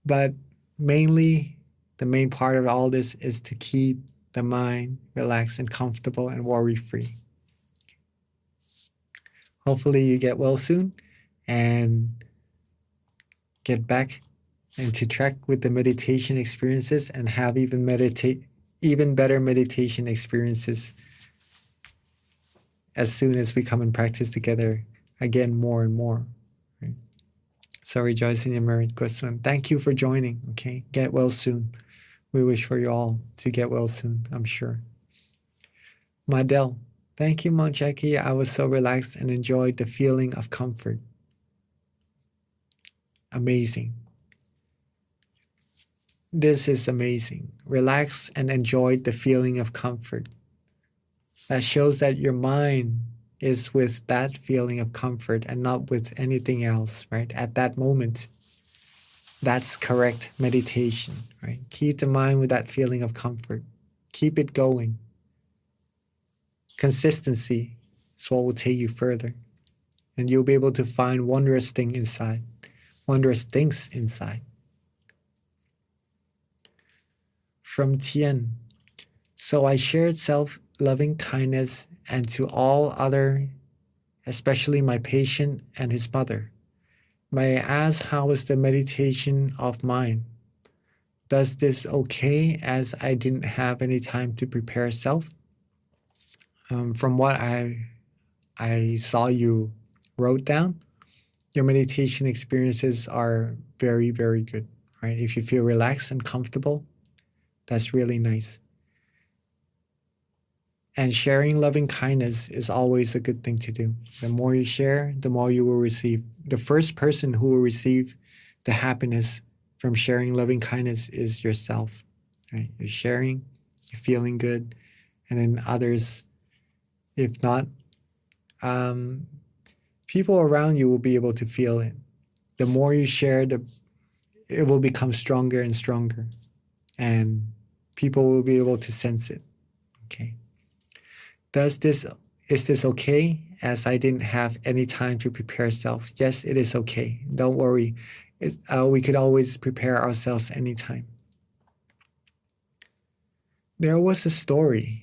But mainly, the main part of all this is to keep the mind relaxed and comfortable and worry-free. Hopefully you get well soon and get back into track with the meditation experiences and have even better meditation experiences as soon as we come and practice together again more and more. Right? So rejoice in your merit, Goswin. Thank you for joining. Okay, get well soon. We wish for you all to get well soon, I'm sure. Madel, thank you, Mount Jackie. I was so relaxed and enjoyed the feeling of comfort. Amazing. This is amazing. Relax and enjoy the feeling of comfort. That shows that your mind is with that feeling of comfort and not with anything else, right? At that moment. That's correct meditation, right? Keep the mind with that feeling of comfort. Keep it going. Consistency is what will take you further. And you'll be able to find wondrous things inside. From Tien. So I shared self-loving kindness and to all other, especially my patient and his mother. May I ask, how is the meditation of mine? Does this okay as I didn't have any time to prepare self? From what I saw you wrote down, your meditation experiences are very, very good, right? If you feel relaxed and comfortable, that's really nice. And sharing loving kindness is always a good thing to do. The more you share, the more you will receive. The first person who will receive the happiness from sharing loving kindness is yourself, right? You're sharing, you're feeling good, and then others, if not, people around you will be able to feel it. The more you share, it will become stronger and stronger, and people will be able to sense it, okay? Is this okay as I didn't have any time to prepare self? Yes, it is okay. Don't worry. We could always prepare ourselves anytime. There was a story.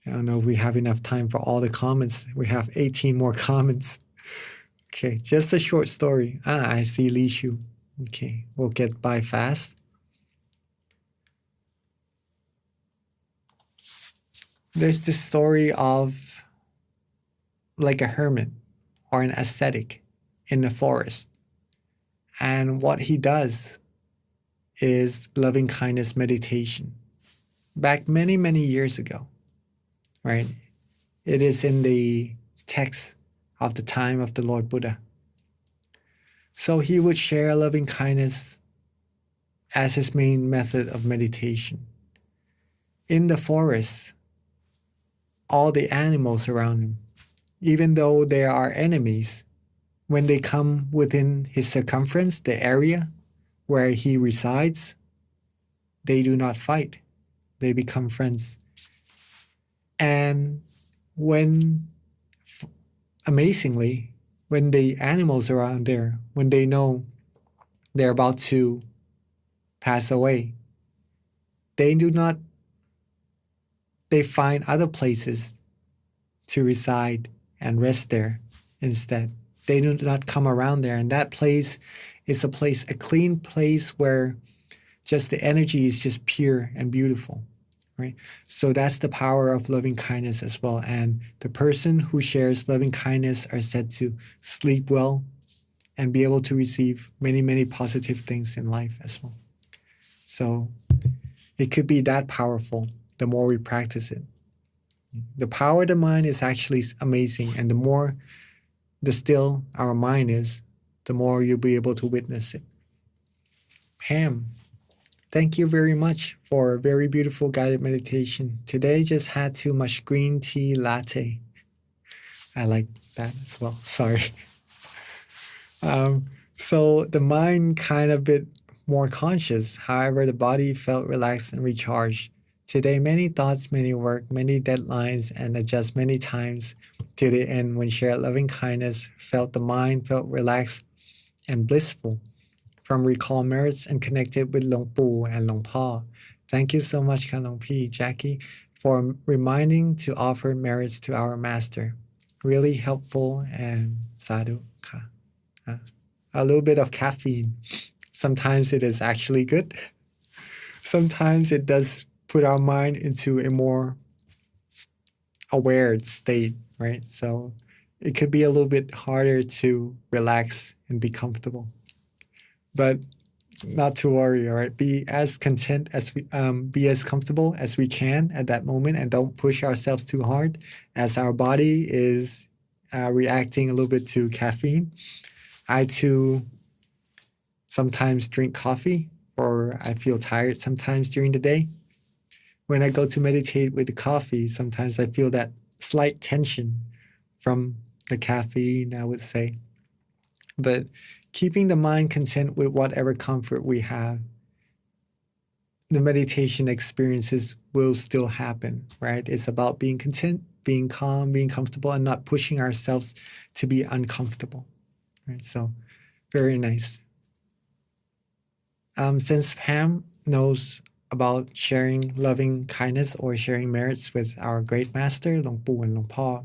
I don't know if we have enough time for all the comments. We have 18 more comments. Okay, just a short story. I see Li Shu. Okay, we'll get by fast. There's this story of like a hermit or an ascetic in the forest. And what he does is loving kindness meditation. Back many, many years ago, right? It is in the text of the time of the Lord Buddha. So he would share loving kindness as his main method of meditation. In the forest, all the animals around him, even though they are enemies, when they come within his circumference, the area where he resides, they do not fight. They become friends. And amazingly, when the animals around there, when they know they're about to pass away, they find other places to reside and rest there instead. They do not come around there. And that place is a clean place where just the energy is just pure and beautiful, right? So that's the power of loving kindness as well. And the person who shares loving kindness are said to sleep well and be able to receive many, many positive things in life as well. So it could be that powerful the more we practice it. The power of the mind is actually amazing. And the more the still our mind is, the more you'll be able to witness it. Pam, thank you very much for a very beautiful guided meditation. Today just had too much green tea latte. I like that as well. Sorry. So the mind kind of bit more conscious. However, the body felt relaxed and recharged. Today, many thoughts, many work, many deadlines, and adjust many times to the end when shared loving kindness felt the mind felt relaxed and blissful. From recall merits and connected with Long Pu and Long Pa. Thank you so much, Kan Long Pi, Jackie, for reminding to offer merits to our master. Really helpful and sadhu. A little bit of caffeine. Sometimes it is actually good. Sometimes it does put our mind into a more aware state, right? So it could be a little bit harder to relax and be comfortable. But not to worry, all right? Be as content as we be as comfortable as we can at that moment, and don't push ourselves too hard as our body is reacting a little bit to caffeine. I too sometimes drink coffee, or I feel tired sometimes during the day. When I go to meditate with the coffee, sometimes I feel that slight tension from the caffeine, I would say. But keeping the mind content with whatever comfort we have, the meditation experiences will still happen, right? It's about being content, being calm, being comfortable, and not pushing ourselves to be uncomfortable, right? So very nice. Since Pam knows about sharing loving kindness or sharing merits with our great master, Long Pu and Long Pa,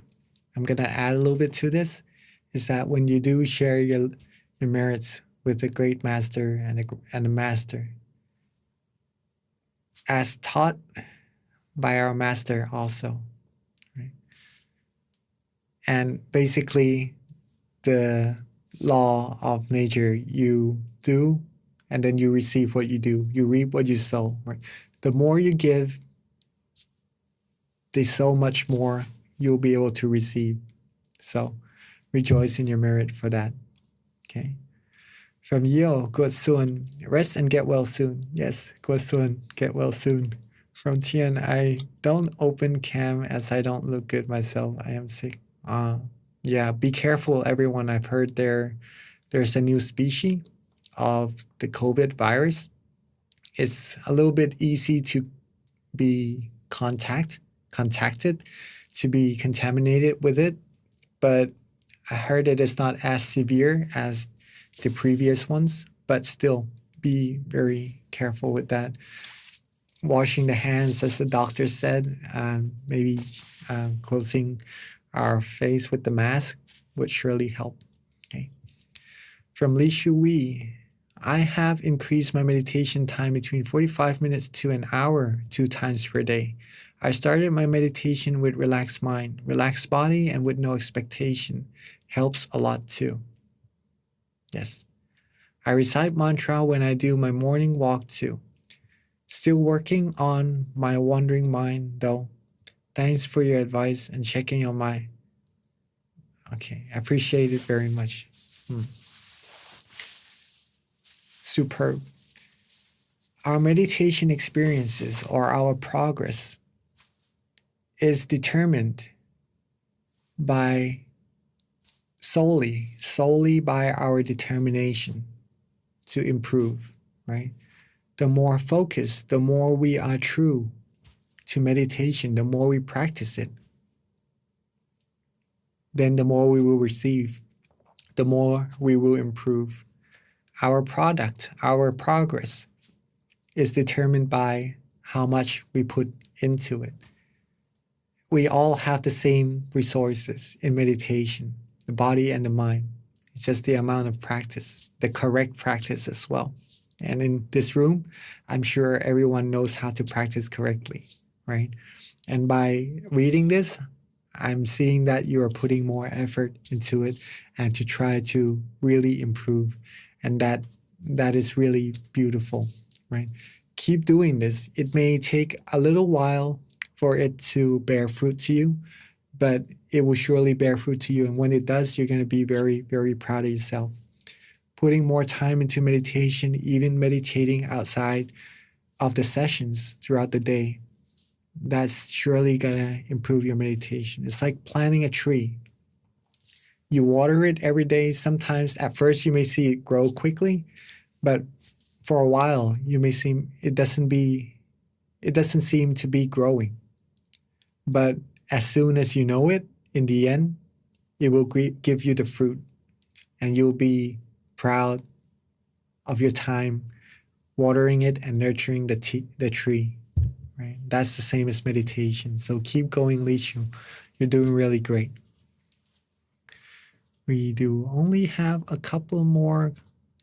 I'm going to add a little bit to this, is that when you do share your merits with the great master and the master, as taught by our master also, right? And basically the law of nature, you do and then you receive what you do. You reap what you sow, right? The more you give, there's so much more you'll be able to receive. So rejoice in your merit for that. Okay. From Yo, Guo Sun, rest and get well soon. Yes, Guo Sun, get well soon. From Tian, I don't open cam as I don't look good myself. I am sick. Yeah, be careful, everyone. I've heard there's a new species of the COVID virus. It's a little bit easy to be contacted, to be contaminated with it, but I heard it is not as severe as the previous ones, but still be very careful with that. Washing the hands, as the doctor said, and maybe closing our face with the mask would surely help. Okay. From Li Shui, I have increased my meditation time between 45 minutes to an hour 2 times per day. I started my meditation with relaxed mind, relaxed body, and with no expectation. Helps a lot too. Yes. I recite mantra when I do my morning walk too. Still working on my wandering mind though. Thanks for your advice and checking on my... Okay, I appreciate it very much. Superb. Our meditation experiences or our progress is determined by solely by our determination to improve, right? The more focused, the more we are true to meditation, the more we practice it, then the more we will receive, the more we will improve. Our product, our progress is determined by how much we put into it. We all have the same resources in meditation, the body and the mind. It's just the amount of practice, the correct practice as well. And in this room, I'm sure everyone knows how to practice correctly, right? And by reading this, I'm seeing that you are putting more effort into it and to try to really improve. And that is really beautiful, right? Keep doing this. It may take a little while for it to bear fruit to you, but it will surely bear fruit to you. And when it does, you're going to be very, very proud of yourself. putting more time into meditation, even meditating outside of the sessions throughout the day, that's surely gonna improve your meditation. It's like planting a tree. You water it every day. Sometimes at first you may see it grow quickly, but for a while you may seem it doesn't seem to be growing. But as soon as you know it, in the end, it will give you the fruit, and you'll be proud of your time watering it and nurturing the tree. Right? That's the same as meditation. So keep going, Lichu. You're doing really great. We do only have a couple more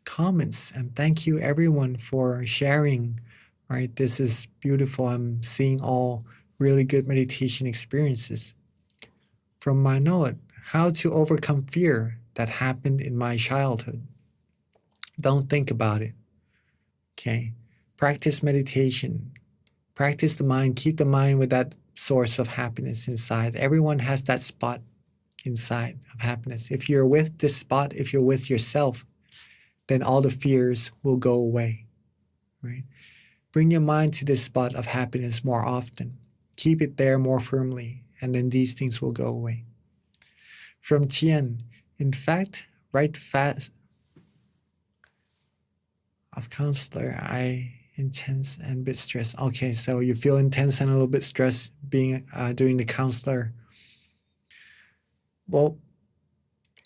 comments, and thank you everyone for sharing. Right? This is beautiful. I'm seeing all really good meditation experiences. From my note, how to overcome fear that happened in my childhood. Don't think about it. Okay. Practice meditation. Practice the mind. Keep the mind with that source of happiness inside. Everyone has that spot inside of happiness. If you're with this spot, if you're with yourself, then all the fears will go away. Right? Bring your mind to this spot of happiness more often. Keep it there more firmly, and then these things will go away. From Tien, in fact, right fast of counselor, I intense and a bit stressed. Okay, so you feel intense and a little bit stressed being doing the counselor. Well,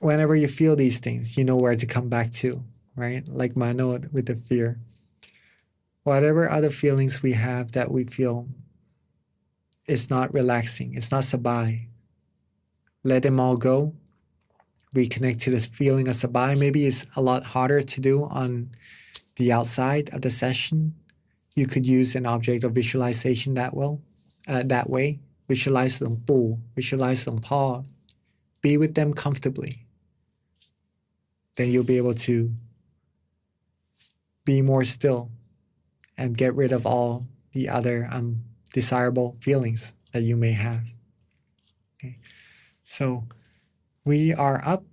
whenever you feel these things, you know where to come back to, right? Like my note with the fear. Whatever other feelings we have that we feel is not relaxing, it's not sabai. Let them all go. Reconnect to this feeling of sabai. Maybe it's a lot harder to do on the outside of the session. You could use an object of visualization that way. Visualize Lung Pu, visualize Lung Pa. Be with them comfortably. Then you'll be able to be more still and get rid of all the other undesirable feelings that you may have. Okay. So we are up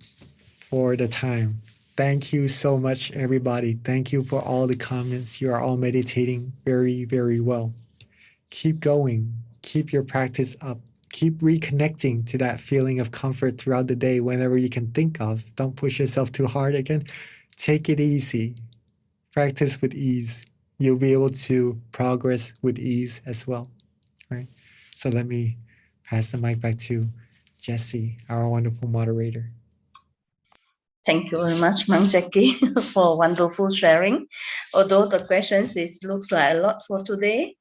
for the time. Thank you so much, everybody. Thank you for all the comments. You are all meditating very, very well. Keep going. Keep your practice up. Keep reconnecting to that feeling of comfort throughout the day whenever you can think of. Don't push yourself too hard again. Take it easy. Practice with ease. You'll be able to progress with ease as well. Right? So let me pass the mic back to Jessie, our wonderful moderator. Thank you very much, Mang Jackie, for wonderful sharing. Although the questions looks like a lot for today.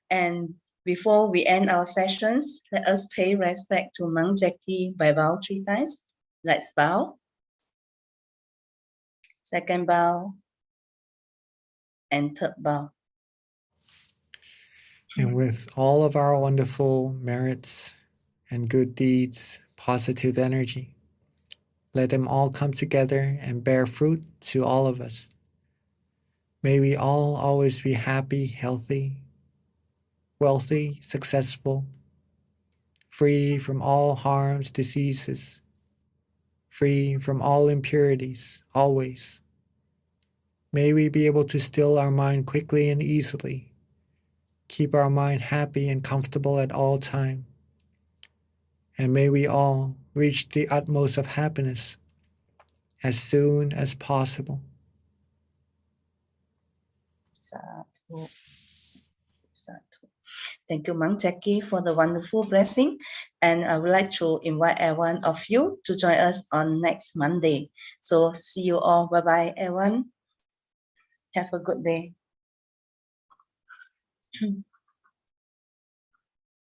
And before we end our sessions, let us pay respect to Mang Jackie by bow 3 times. Let's bow. Second bow. And third bow. And with all of our wonderful merits and good deeds, positive energy, let them all come together and bear fruit to all of us. May we all always be happy, healthy, wealthy, successful, free from all harms, diseases, free from all impurities, always. May we be able to still our mind quickly and easily, keep our mind happy and comfortable at all time, and may we all reach the utmost of happiness as soon as possible. Sadhu. Sadhu. Thank you, Mang Jackie, for the wonderful blessing. And I would like to invite everyone of you to join us on next Monday. So see you all. Bye-bye, everyone. Have a good day.